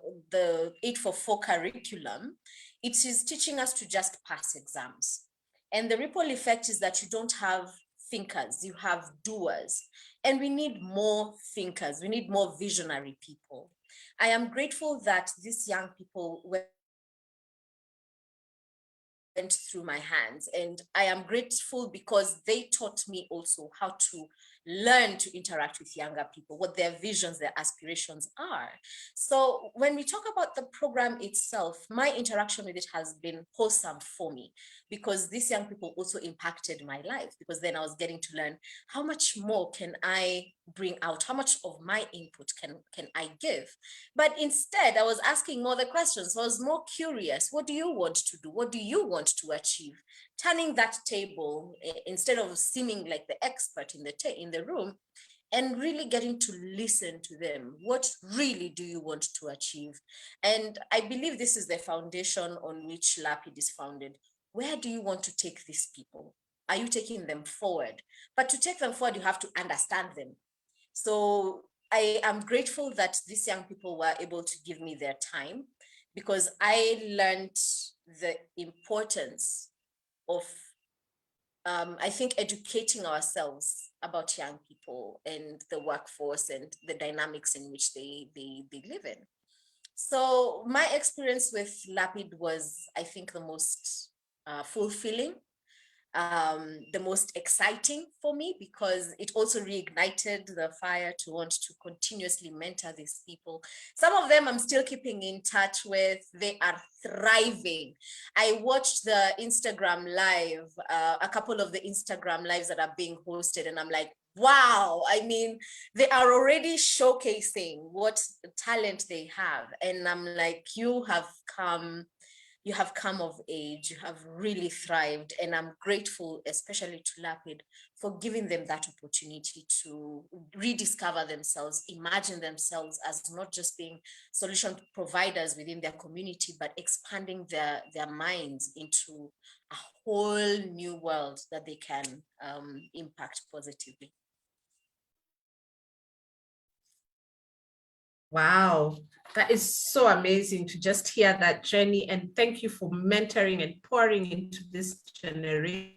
844 curriculum, it is teaching us to just pass exams. And the ripple effect is that you don't have thinkers, you have doers. And we need more thinkers, we need more visionary people. I am grateful that these young people went through my hands, and I am grateful because they taught me also how to learn to interact with younger people, what their visions, their aspirations are. So when we talk about the program itself, my interaction with it has been wholesome for me because these young people also impacted my life, because then I was getting to learn how much more can I bring out? How much of my input can I give? But instead, I was asking more the questions. So I was more curious. What do you want to do? What do you want to achieve? Turning that table, instead of seeming like the expert in the room, and really getting to listen to them. What really do you want to achieve? And I believe this is the foundation on which Lapid is founded. Where do you want to take these people? Are you taking them forward? But to take them forward, you have to understand them. So I am grateful that these young people were able to give me their time, because I learned the importance of I think educating ourselves about young people and the workforce and the dynamics in which they live in. So my experience with Lapid was, I think, the most fulfilling, the most exciting for me, because it also reignited the fire to want to continuously mentor these people. Some of them I'm still keeping in touch with. They are thriving. I watched the Instagram live, a couple of the Instagram lives that are being hosted, and I'm like, wow, I mean, they are already showcasing what talent they have. And I'm like, you have come of age, you have really thrived. And I'm grateful, especially to Lapid, for giving them that opportunity to rediscover themselves, imagine themselves as not just being solution providers within their community, but expanding their minds into a whole new world that they can impact positively. Wow, that is so amazing to just hear that journey. And thank you for mentoring and pouring into this generation.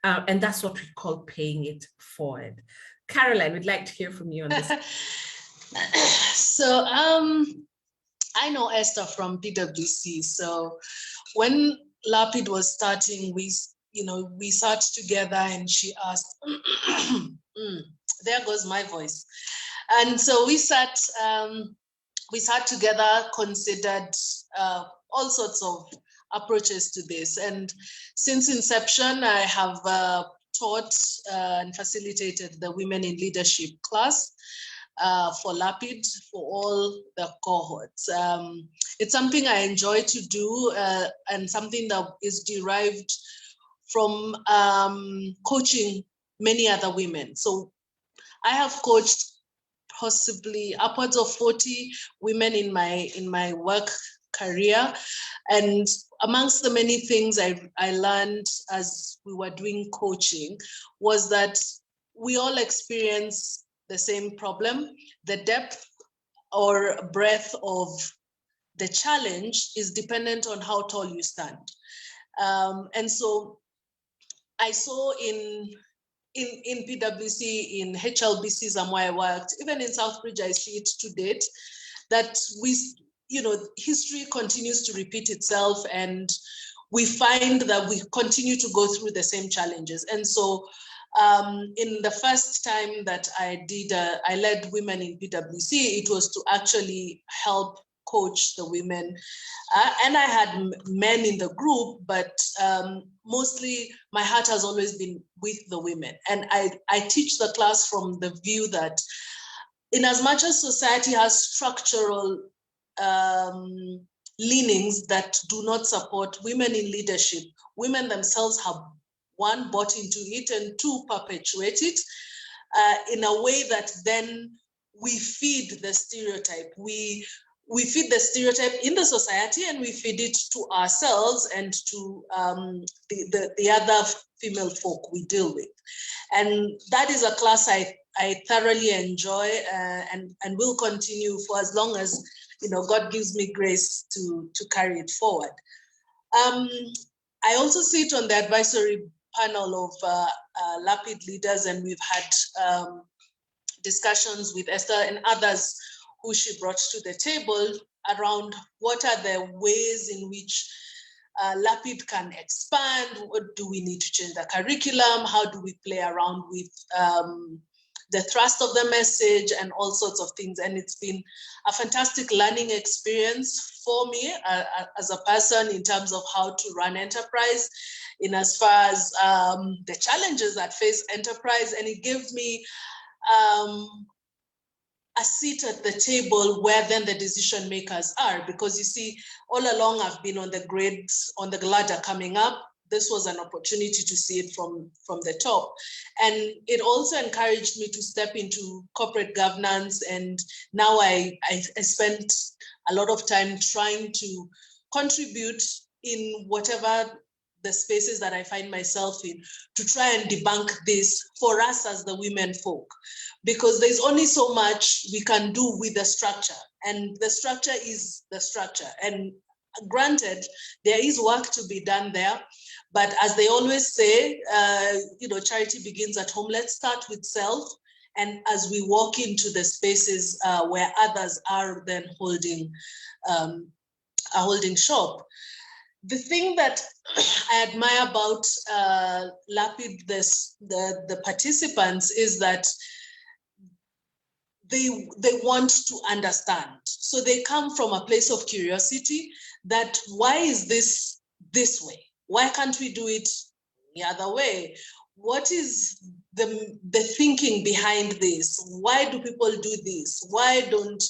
And that's what we call paying it forward. Caroline, we'd like to hear from you on this. So I know Esther from PwC. So when Lapid was starting, we sat together and she asked, there goes my voice. And so we sat together, considered all sorts of approaches to this. And since inception, I have taught and facilitated the Women in Leadership class for Lapid, for all the cohorts. It's something I enjoy to do, and something that is derived from coaching many other women. So I have coached possibly upwards of 40 women in my work career. And amongst the many things I learned as we were doing coaching was that we all experience the same problem. The depth or breadth of the challenge is dependent on how tall you stand. And so I saw in PwC, in HLBC, where I worked, even in Southbridge, I see it to date, that history continues to repeat itself, and we find that we continue to go through the same challenges. And so in the first time that I led women in PwC, it was to actually help coach the women. And I had men in the group, but mostly my heart has always been with the women. And I teach the class from the view that in as much as society has structural leanings that do not support women in leadership, women themselves have, one, bought into it, and two, perpetuate it in a way that then we feed the stereotype. We feed the stereotype in the society, and we feed it to ourselves and to the other female folk we deal with. And that is a class I thoroughly enjoy and will continue for as long as God gives me grace to carry it forward. I also sit on the advisory panel of Lapid leaders, and we've had discussions with Esther and others who she brought to the table around what are the ways in which Lapid can expand. What do we need to change the curriculum? How do we play around with the thrust of the message and all sorts of things. And it's been a fantastic learning experience for me as a person in terms of how to run enterprise, in as far as the challenges that face enterprise. And it gives me a seat at the table where then the decision makers are, because you see, all along I've been on the grades, on the ladder coming up. This was an opportunity to see it from the top. And it also encouraged me to step into corporate governance. And now I spent a lot of time trying to contribute in whatever the spaces that I find myself in, to try and debunk this for us as the women folk, because there's only so much we can do with the structure, and the structure is the structure. And granted, there is work to be done there, but as they always say, charity begins at home. Let's start with self. And as we walk into the spaces where others are then holding shop. The thing that I admire about Lapid, the participants, is that they want to understand. So they come from a place of curiosity, that why is this way? Why can't we do it the other way? What is the thinking behind this? Why do people do this? Why don't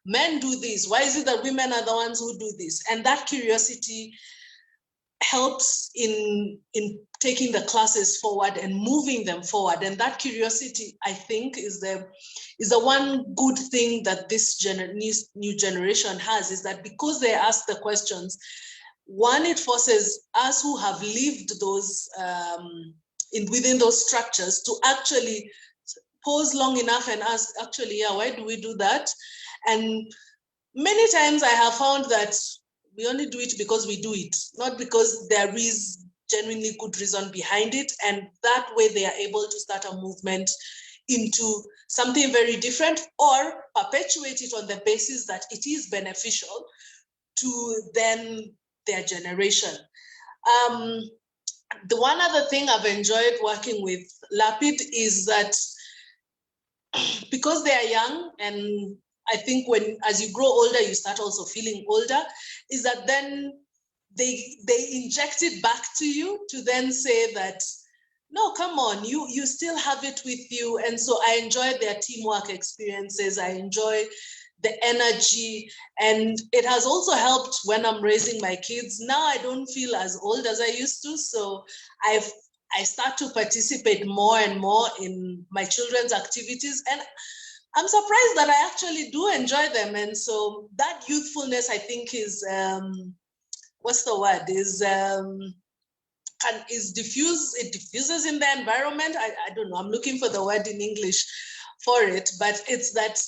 men do this? Why is it that women are the ones who do this? And that curiosity helps in taking the classes forward and moving them forward. And that curiosity, I think, is the one good thing that this new generation has, is that because they ask the questions, one, it forces us who have lived those within those structures to actually pause long enough and ask, actually, yeah, why do we do that? And many times I have found that we only do it because we do it, not because there is genuinely good reason behind it. And that way they are able to start a movement into something very different, or perpetuate it on the basis that it is beneficial to then their generation. The one other thing I've enjoyed working with Lapid is that because they are young, and I think as you grow older, you start also feeling older, is that then they inject it back to you to then say that, no, come on, you still have it with you. And so I enjoy their teamwork experiences. I enjoy the energy. And it has also helped when I'm raising my kids. Now I don't feel as old as I used to. So I start to participate more and more in my children's activities. And I'm surprised that I actually do enjoy them. And so that youthfulness, I think, is, what's the word, is diffuse. It diffuses in the environment. I don't know, I'm looking for the word in English for it, but it's that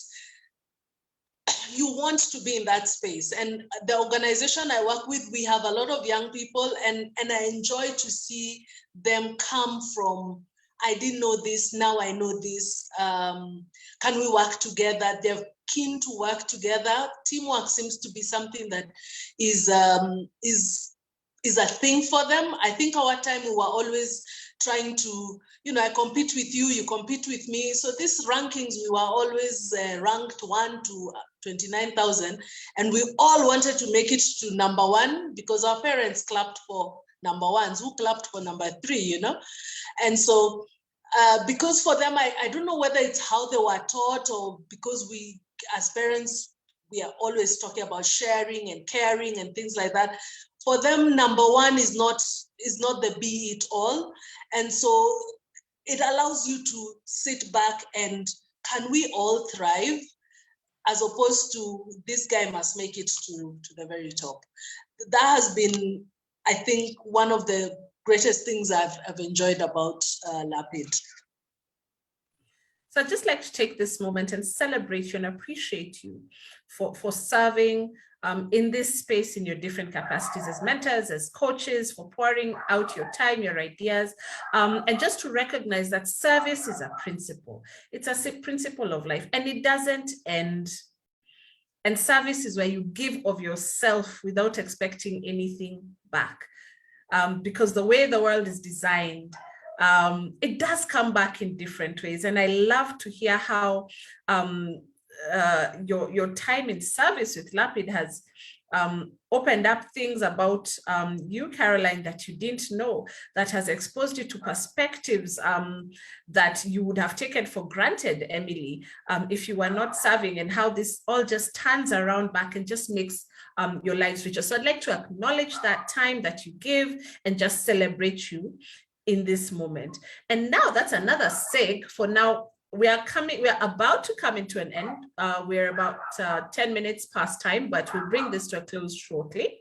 you want to be in that space. And the organization I work with, we have a lot of young people, and I enjoy to see them come from, I didn't know this, now I know this. Can we work together? They're keen to work together. Teamwork seems to be something that is a thing for them. I think our time we were always trying to, I compete with you, you compete with me. So these rankings, we were always ranked 1 to 29,000, and we all wanted to make it to number 1 because our parents clapped for number 1s, who clapped for number 3, And so because for them, I don't know whether it's how they were taught, or because we as parents, we are always talking about sharing and caring and things like that. For them, number 1 is not the be it all. And so it allows you to sit back and, can we all thrive, as opposed to this guy must make it to the very top. That has been, I think, one of the greatest things I've enjoyed about Lapid. So I'd just like to take this moment and celebrate you and appreciate you for serving in this space in your different capacities as mentors, as coaches, for pouring out your time, your ideas, and just to recognize that service is a principle. It's a principle of life, and it doesn't end. And service is where you give of yourself without expecting anything back. Because the way the world is designed, it does come back in different ways. And I love to hear how your time in service with Lapid has opened up things about you, Caroline, that you didn't know, that has exposed you to perspectives that you would have taken for granted, Emily, if you were not serving, and how this all just turns around back and just makes your lives richer. So I'd like to acknowledge that time that you give and just celebrate you in this moment. And now that's another seg for now. We are about to come into an end. We're about 10 minutes past time, but we'll bring this to a close shortly.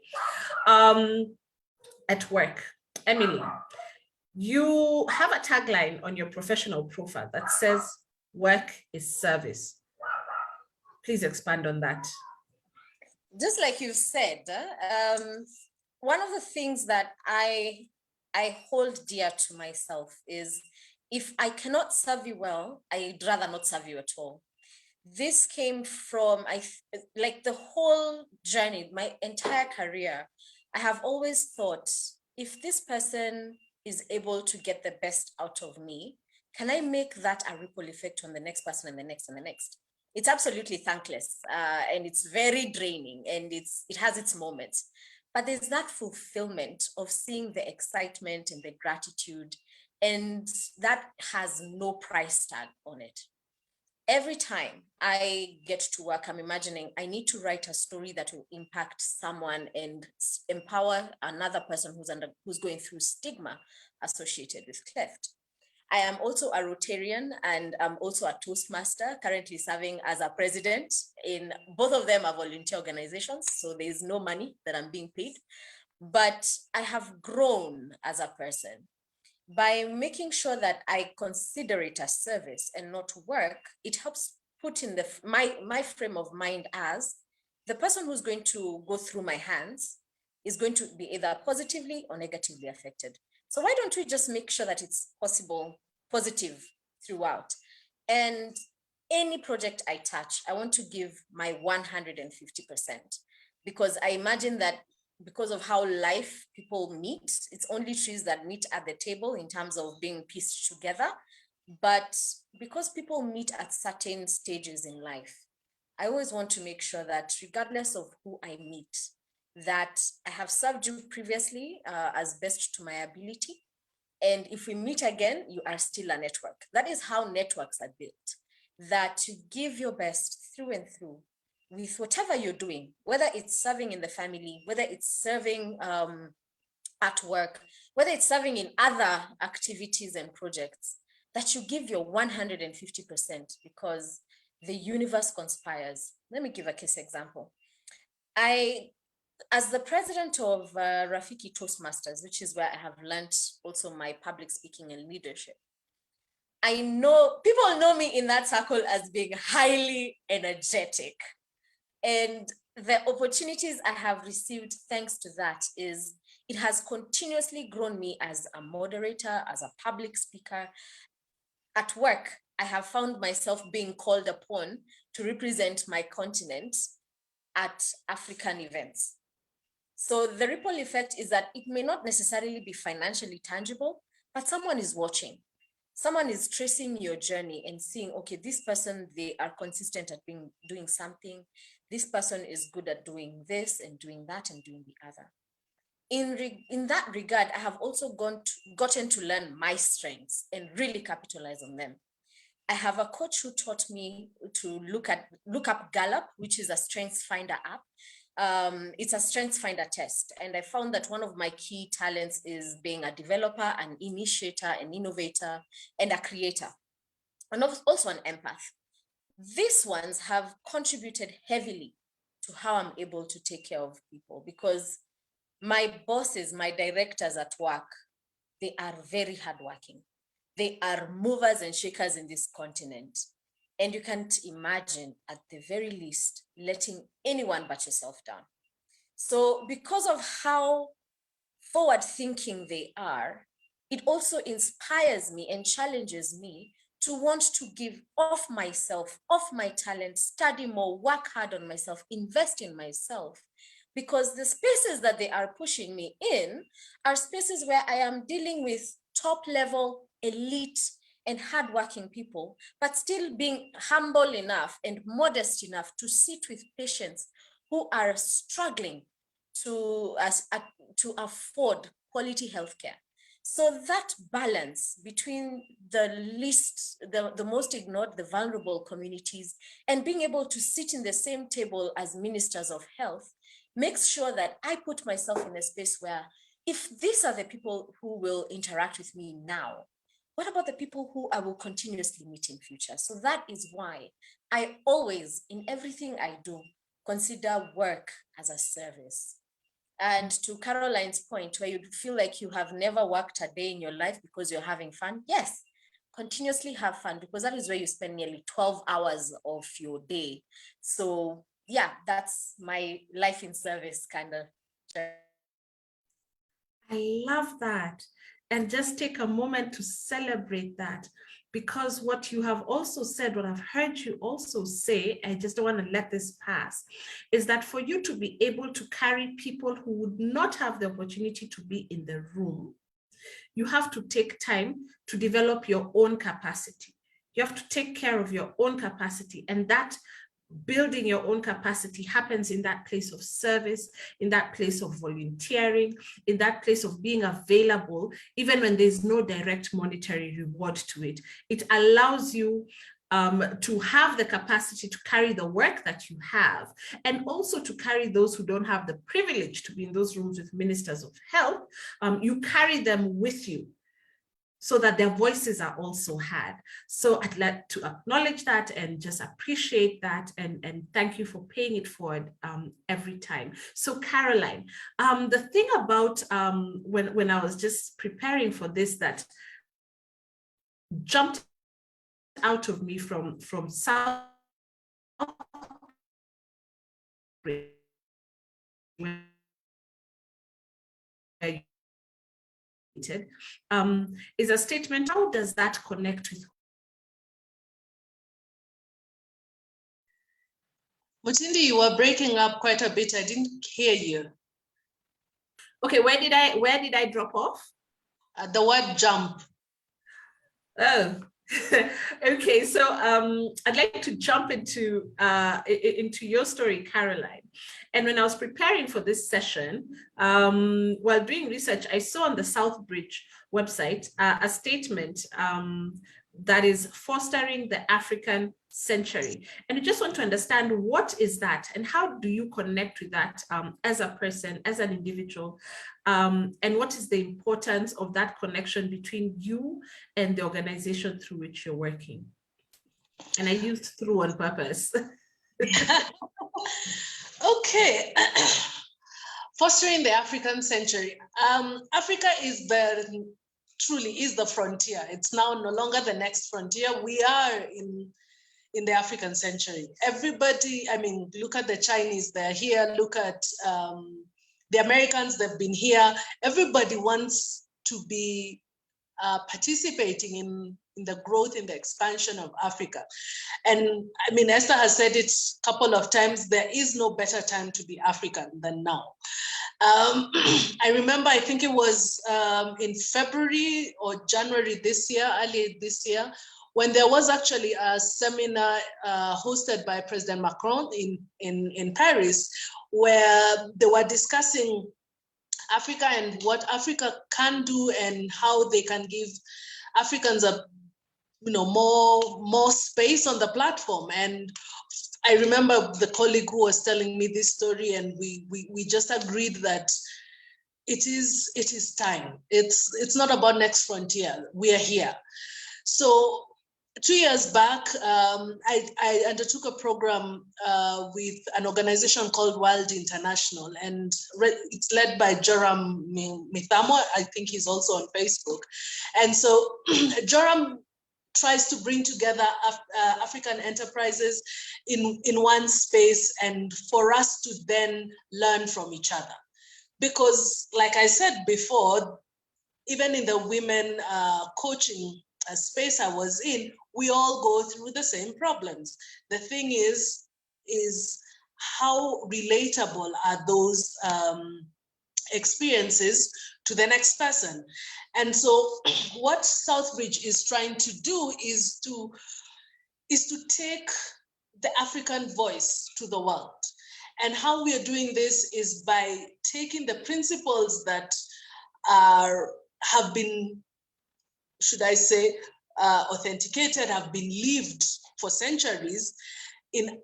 At work, Emily, you have a tagline on your professional profile that says, work is service. Please expand on that. Just like you said, one of the things that I hold dear to myself is, if I cannot serve you well, I'd rather not serve you at all. This came from, like the whole journey, my entire career, I have always thought, if this person is able to get the best out of me, can I make that a ripple effect on the next person and the next and the next? It's absolutely thankless, and it's very draining, and it has its moments. But there's that fulfillment of seeing the excitement and the gratitude, and that has no price tag on it. Every time I get to work, I'm imagining I need to write a story that will impact someone and empower another person who's going through stigma associated with cleft. I am also a Rotarian, and I'm also a Toastmaster, currently serving as a president. In both of them are volunteer organizations, so there's no money that I'm being paid. But I have grown as a person. By making sure that I consider it a service and not work, it helps put in my frame of mind as the person who's going to go through my hands is going to be either positively or negatively affected. So why don't we just make sure that it's positive throughout? And any project I touch, I want to give my 150%, because I imagine that because of how life people meet, it's only trees that meet at the table in terms of being pieced together. But because people meet at certain stages in life, I always want to make sure that regardless of who I meet, that I have served you previously as best to my ability. And if we meet again, you are still a network. That is how networks are built, that you give your best through and through with whatever you're doing, whether it's serving in the family, whether it's serving at work, whether it's serving in other activities and projects, that you give your 150%, because the universe conspires. Let me give a case example. As the president of Rafiki Toastmasters, which is where I have learned also my public speaking and leadership, I know people know me in that circle as being highly energetic. And the opportunities I have received thanks to that is it has continuously grown me as a moderator, as a public speaker. At work, I have found myself being called upon to represent my continent at African events. So the ripple effect is that it may not necessarily be financially tangible, but someone is watching. Someone is tracing your journey and seeing, okay, this person, they are consistent at doing something. This person is good at doing this and doing that and doing the other. In that regard, I have also gotten to learn my strengths and really capitalize on them. I have a coach who taught me to look up Gallup, which is a strengths finder app. It's a strengths finder test. And I found that one of my key talents is being a developer, an initiator, an innovator, and a creator, and also an empath. These ones have contributed heavily to how I'm able to take care of people, because my bosses, my directors at work, they are very hardworking. They are movers and shakers in this continent. And you can't imagine, at the very least, letting anyone but yourself down. So because of how forward-thinking they are, it also inspires me and challenges me to want to give of myself, of my talent, study more, work hard on myself, invest in myself, because the spaces that they are pushing me in are spaces where I am dealing with top-level elite and hardworking people, but still being humble enough and modest enough to sit with patients who are struggling to afford quality healthcare. So that balance between the most ignored, the vulnerable communities, and being able to sit in the same table as ministers of health makes sure that I put myself in a space where, if these are the people who will interact with me now, what about the people who I will continuously meet in future? So that is why I always, in everything I do, consider work as a service. And to Caroline's point, where you feel like you have never worked a day in your life because you're having fun, yes, continuously have fun, because that is where you spend nearly 12 hours of your day. So yeah, that's my life in service kind of. I love that. And just take a moment to celebrate that, because what you have also said, what I've heard you also say, I just don't want to let this pass, is that for you to be able to carry people who would not have the opportunity to be in the room, you have to take time to develop your own capacity. You have to take care of your own capacity, and that building your own capacity happens in that place of service, in that place of volunteering, in that place of being available, even when there's no direct monetary reward to it. It allows you to have the capacity to carry the work that you have, and also to carry those who don't have the privilege to be in those rooms with ministers of health. You carry them with you, so that their voices are also heard. So I'd like to acknowledge that and just appreciate that, and thank you for paying it forward every time. So Caroline, the thing about when I was just preparing for this that jumped out of me from South is a statement. How does that connect with? Mutindi, you were breaking up quite a bit. I didn't hear you. Okay, where did I drop off? The word jump. Oh, okay. So I'd like to jump into your story, Caroline. And when I was preparing for this session, while doing research, I saw on the Southbridge website a statement that is fostering the African century. And I just want to understand, what is that and how do you connect with that as a person, as an individual, and what is the importance of that connection between you and the organization through which you're working? And I used "through" on purpose. Okay. Fostering the African century. Africa is truly is the frontier. It's now no longer the next frontier. We are in the African century. Everybody, I mean, look at the Chinese, they're here. Look at the Americans, they've been here. Everybody wants to be participating in the growth, in the expansion of Africa. And I mean, Esther has said it a couple of times, there is no better time to be African than now. I remember, I think it was in February or January this year, early this year, when there was actually a seminar hosted by President Macron in Paris, where they were discussing Africa and what Africa can do and how they can give Africans a more space on the platform. And I remember the colleague who was telling me this story, and we just agreed that it is time. It's not about next frontier. We are here. So 2 years back, I undertook a program with an organization called Wild International, and it's led by Joram Mithamo. I think he's also on Facebook. And so Joram tries to bring together African enterprises in one space, and for us to then learn from each other. Because like I said before, even in the women coaching space I was in, we all go through the same problems. The thing is how relatable are those experiences to the next person. And so what Southbridge is trying to do is to take the African voice to the world. And how we are doing this is by taking the principles that have been, should I say, authenticated, have been lived for centuries in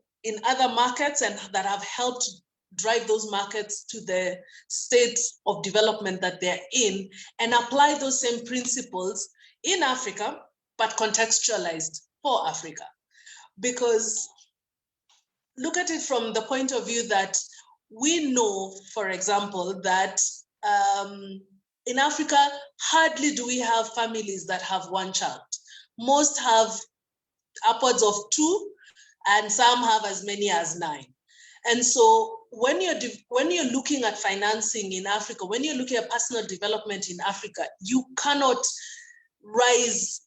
other markets and that have helped drive those markets to the state of development that they're in, and apply those same principles in Africa, but contextualized for Africa. Because look at it from the point of view that we know, for example, that in Africa, hardly do we have families that have one child. Most have upwards of 2, and some have as many as 9. And so when you're looking at financing in Africa, when you're looking at personal development in Africa, you cannot rise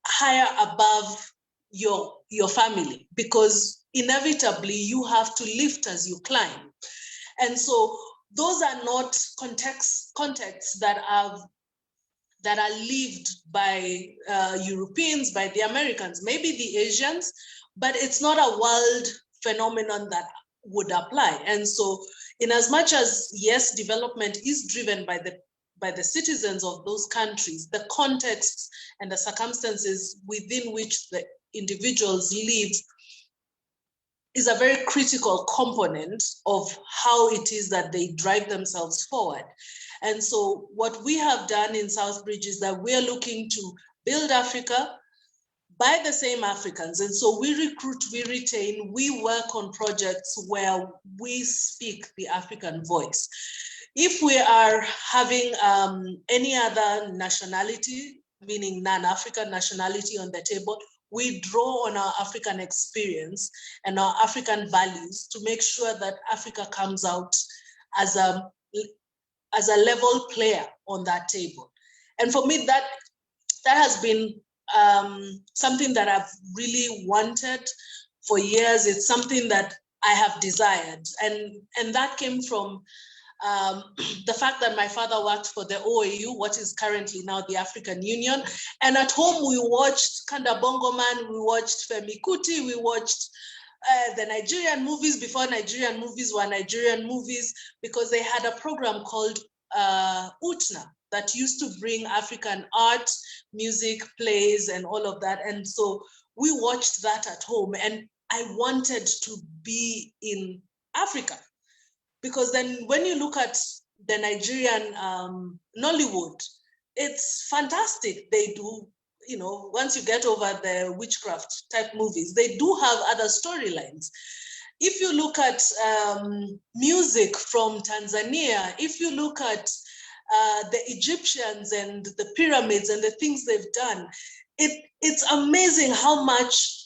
higher above your family, because inevitably you have to lift as you climb. And so those are not contexts that are lived by Europeans, by the Americans, maybe the Asians, but it's not a world phenomenon that would apply. And so in as much as, yes, development is driven by the citizens of those countries, the contexts and the circumstances within which the individuals live is a very critical component of how it is that they drive themselves forward. And so what we have done in Southbridge is that we are looking to build Africa by the same Africans. And so we recruit, we retain, we work on projects where we speak the African voice. If we are having any other nationality, meaning non-African nationality on the table, we draw on our African experience and our African values to make sure that Africa comes out as a level player on that table. And for me, that has been something that I've really wanted for years. It's something that I have desired. And that came from the fact that my father worked for the OAU, what is currently now the African Union. And at home, we watched Kanda Bongo Man, we watched Femi Kuti, we watched the Nigerian movies before Nigerian movies were Nigerian movies, because they had a program called UTNA that used to bring African art, music, plays, and all of that. And so we watched that at home, and I wanted to be in Africa. Because then when you look at the Nigerian Nollywood, it's fantastic. They do, once you get over the witchcraft type movies, they do have other storylines. If you look at music from Tanzania, if you look at the Egyptians and the pyramids and the things they've done, it's amazing how much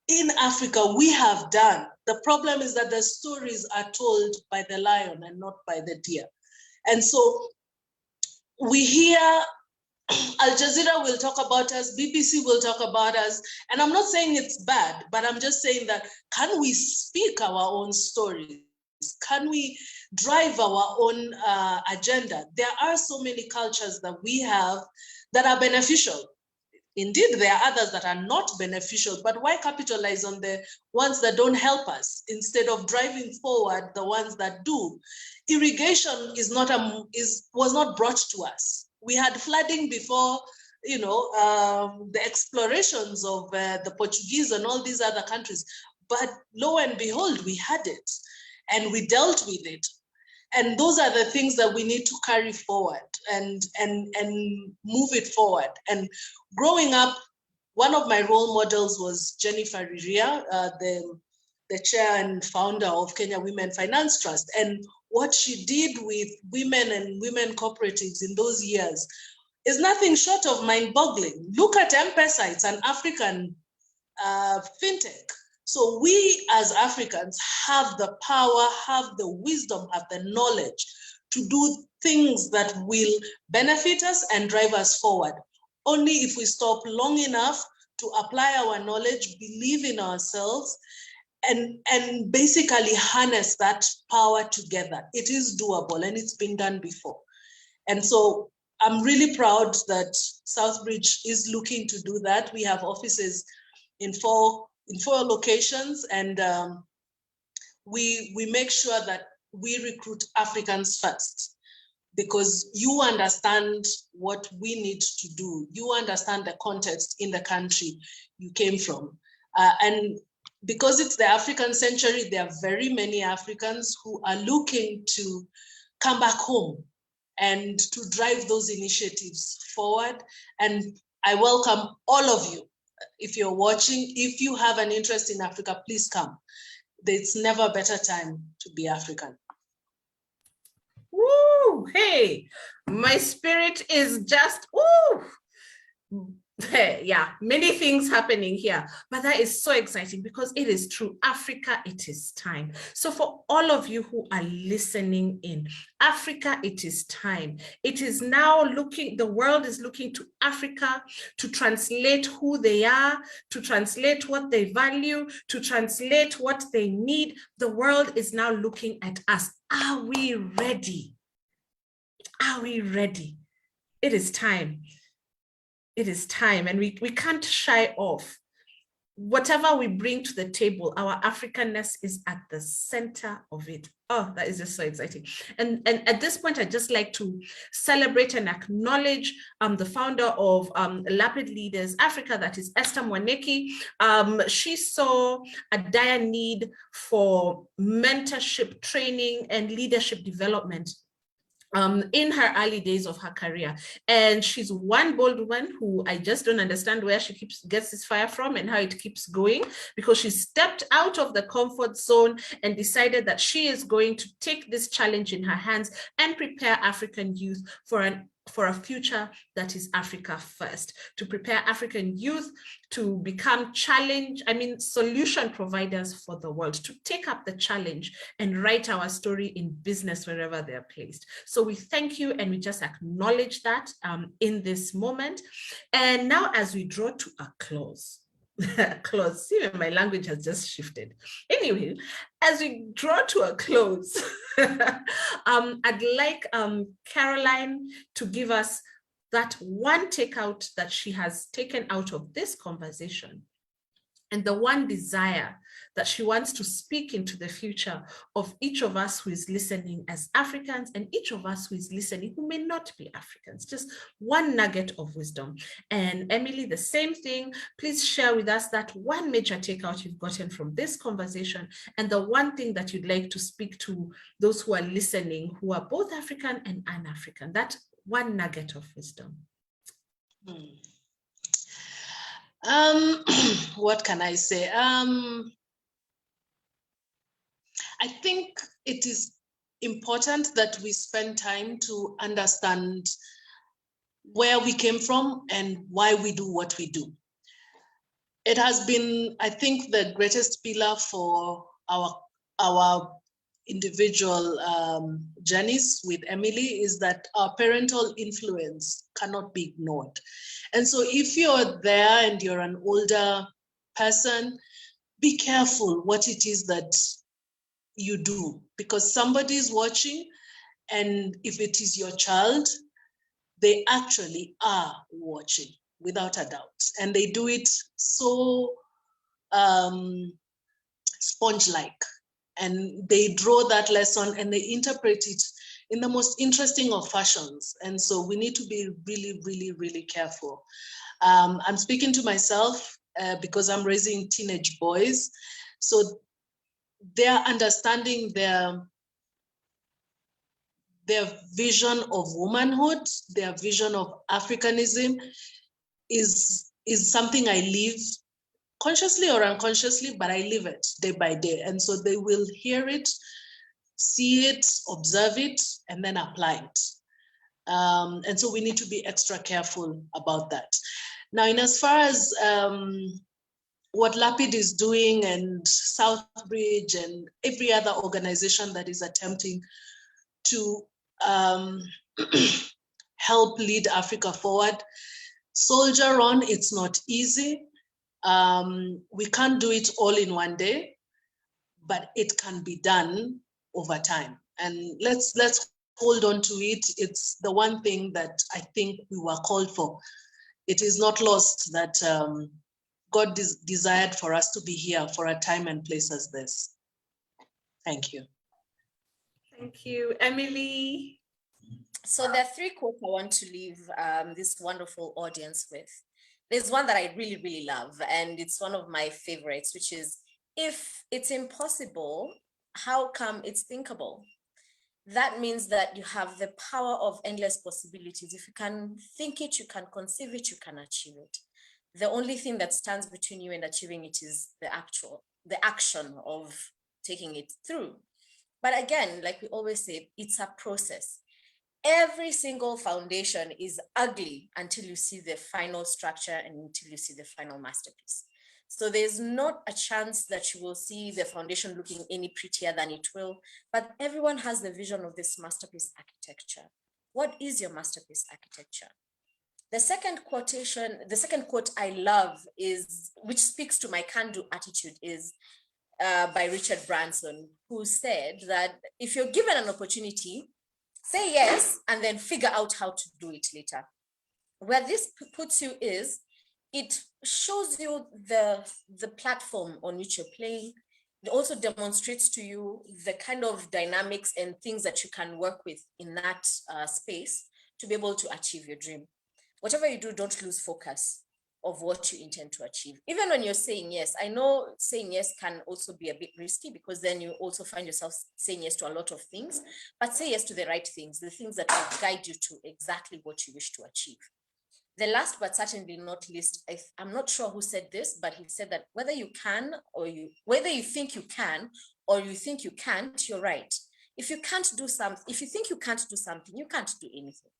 in Africa we have done. The problem is that the stories are told by the lion and not by the deer. And so we hear Al Jazeera will talk about us, BBC will talk about us, and I'm not saying it's bad, but I'm just saying that, can we speak our own stories? Can we drive our own agenda? There are so many cultures that we have that are beneficial. Indeed, there are others that are not beneficial, but why capitalize on the ones that don't help us instead of driving forward the ones that do? Irrigation was not brought to us. We had flooding before, the explorations of the Portuguese and all these other countries, but lo and behold, we had it and we dealt with it. And those are the things that we need to carry forward and move it forward. And growing up, one of my role models was Jennifer Riria, the chair and founder of Kenya Women Finance Trust. And what she did with women and women cooperatives in those years is nothing short of mind-boggling. Look at M-Pesa, it's an African fintech. So we as Africans have the power, have the wisdom, have the knowledge to do things that will benefit us and drive us forward. Only if we stop long enough to apply our knowledge, believe in ourselves, and basically harness that power together. It is doable and it's been done before. And so I'm really proud that Southbridge is looking to do that. We have offices in four locations, and we make sure that we recruit Africans first, because you understand what we need to do. You understand the context in the country you came from. And because it's the African century, there are very many Africans who are looking to come back home and to drive those initiatives forward. And I welcome all of you. If you're watching, if you have an interest in Africa, please come. There's never a better time to be African. Woo! Hey, my spirit is just, woo! Yeah, many things happening here, but that is so exciting because it is true. Africa, it is time. So for all of you who are listening in, Africa, it is time. It is now looking, the world is looking to Africa to translate who they are, to translate what they value, to translate what they need. The world is now looking at us. Are we ready? Are we ready? It is time. It is time, and we can't shy off. Whatever we bring to the table, our Africanness is at the center of it. Oh, that is just so exciting. And at this point, I'd just like to celebrate and acknowledge the founder of Lapid Leaders Africa, that is Esther Mwaneki. She saw a dire need for mentorship, training, and leadership development in her early days of her career. And she's one bold woman who I just don't understand where she gets this fire from and how it keeps going, because she stepped out of the comfort zone and decided that she is going to take this challenge in her hands and prepare African youth for a future that is Africa first, to prepare African youth to become solution providers for the world, to take up the challenge and write our story in business wherever they're placed. So we thank you, and we just acknowledge that in this moment. And now, as we draw to a close, see, my language has just shifted. Anyway, as we draw to a close, I'd like Caroline to give us that one takeout that she has taken out of this conversation, and the one desire that she wants to speak into the future of each of us who is listening as Africans, and each of us who is listening who may not be Africans. Just one nugget of wisdom. And Emily, the same thing. Please share with us that one major takeout you've gotten from this conversation, and the one thing that you'd like to speak to those who are listening who are both African and un-African. That one nugget of wisdom. What can I say? I think it is important that we spend time to understand where we came from and why we do what we do. It has been, I think, the greatest pillar for our individual journeys with Emily is that our parental influence cannot be ignored. And so if you're there and you're an older person, be careful what it is that you do, because somebody is watching, and if it is your child, they actually are watching without a doubt. And they do it so sponge-like. And they draw that lesson and they interpret it in the most interesting of fashions. And so we need to be really, really, really careful. I'm speaking to myself because I'm raising teenage boys. So they're understanding their vision of womanhood, their vision of Africanism is something I live consciously or unconsciously, but I live it day by day. And so they will hear it, see it, observe it, and then apply it. And so we need to be extra careful about that. Now, in as far as what Lapid is doing and Southbridge and every other organization that is attempting to help lead Africa forward, soldier on, it's not easy. We can't do it all in one day. but it can be done over time. And let's hold on to it. It's the one thing that I think we were called for. It is not lost that God desired for us to be here for a time and place as this. Thank you. Thank you, Emily. So there are 3 quotes I want to leave this wonderful audience with. There's one that I really, really love, and it's one of my favorites, which is, if it's impossible, how come it's thinkable? That means that you have the power of endless possibilities. If you can think it, you can conceive it, you can achieve it. The only thing that stands between you and achieving it is the action of taking it through. But again, like we always say, it's a process. Every single foundation is ugly until you see the final structure and until you see the final masterpiece. So there's not a chance that you will see the foundation looking any prettier than it will, but everyone has the vision of this masterpiece architecture. What is your masterpiece architecture? The second quote I love is, which speaks to my can-do attitude, is by Richard Branson, who said that if you're given an opportunity, say yes, and then figure out how to do it later. Where this puts you is, it shows you the platform on which you're playing. It also demonstrates to you the kind of dynamics and things that you can work with in that space to be able to achieve your dream. Whatever you do, don't lose focus of what you intend to achieve. Even when you're saying yes, I know saying yes can also be a bit risky, because then you also find yourself saying yes to a lot of things, but say yes to the right things, the things that will guide you to exactly what you wish to achieve. The last but certainly not least, I'm not sure who said this, but he said that whether you think you can or you think you can't, you're right. If you think you can't do something, you can't do anything.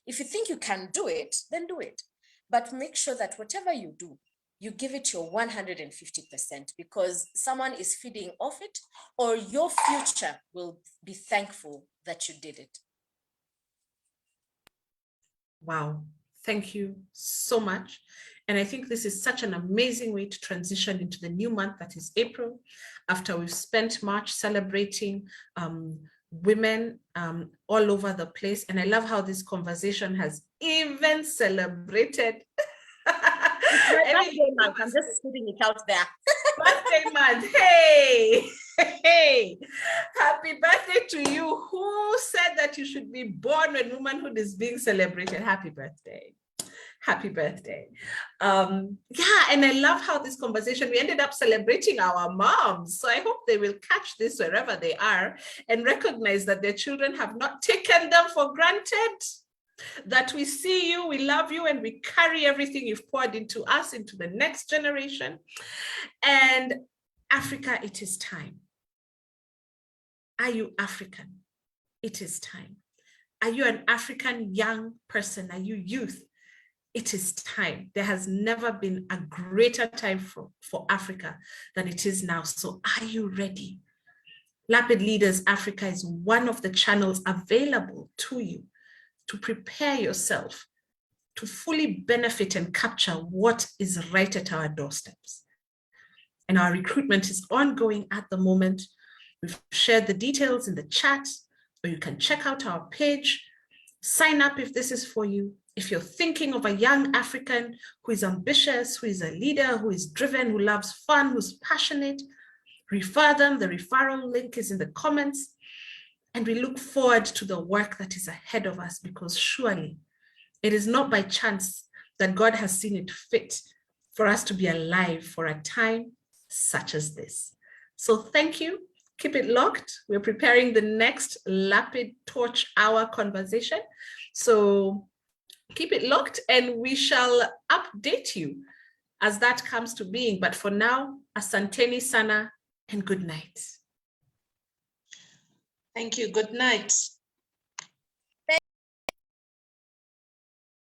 If you think you can do it, then do it. But make sure that whatever you do, you give it your 150%, because someone is feeding off it, or your future will be thankful that you did it. Wow. Thank you so much. And I think this is such an amazing way to transition into the new month that is April, after we've spent March celebrating women all over the place. And I love how this conversation has even celebrated. Birthday month. I'm just putting it out there. Birthday month. Hey, hey, happy birthday to you. Who said that you should be born when womanhood is being celebrated? Happy birthday. Happy birthday. Yeah, and I love how this conversation, we ended up celebrating our moms. So I hope they will catch this wherever they are and recognize that their children have not taken them for granted. That we see you, we love you, and we carry everything you've poured into us, into the next generation. And Africa, it is time. Are you African? It is time. Are you an African young person? Are you youth? It is time. There has never been a greater time for Africa than it is now. So are you ready? Lapid Leaders Africa is one of the channels available to you to prepare yourself to fully benefit and capture what is right at our doorsteps. And our recruitment is ongoing at the moment. We've shared the details in the chat, or you can check out our page. Sign up if this is for you. If you're thinking of a young African who is ambitious, who is a leader, who is driven, who loves fun, who's passionate, refer them. The referral link is in the comments. And we look forward to the work that is ahead of us, because surely it is not by chance that God has seen it fit for us to be alive for a time such as this. So thank you. Keep it locked. We're preparing the next Lapid Torch Hour conversation. So keep it locked and we shall update you as that comes to being. But for now, asanteni sana and good night. Thank you. Good night.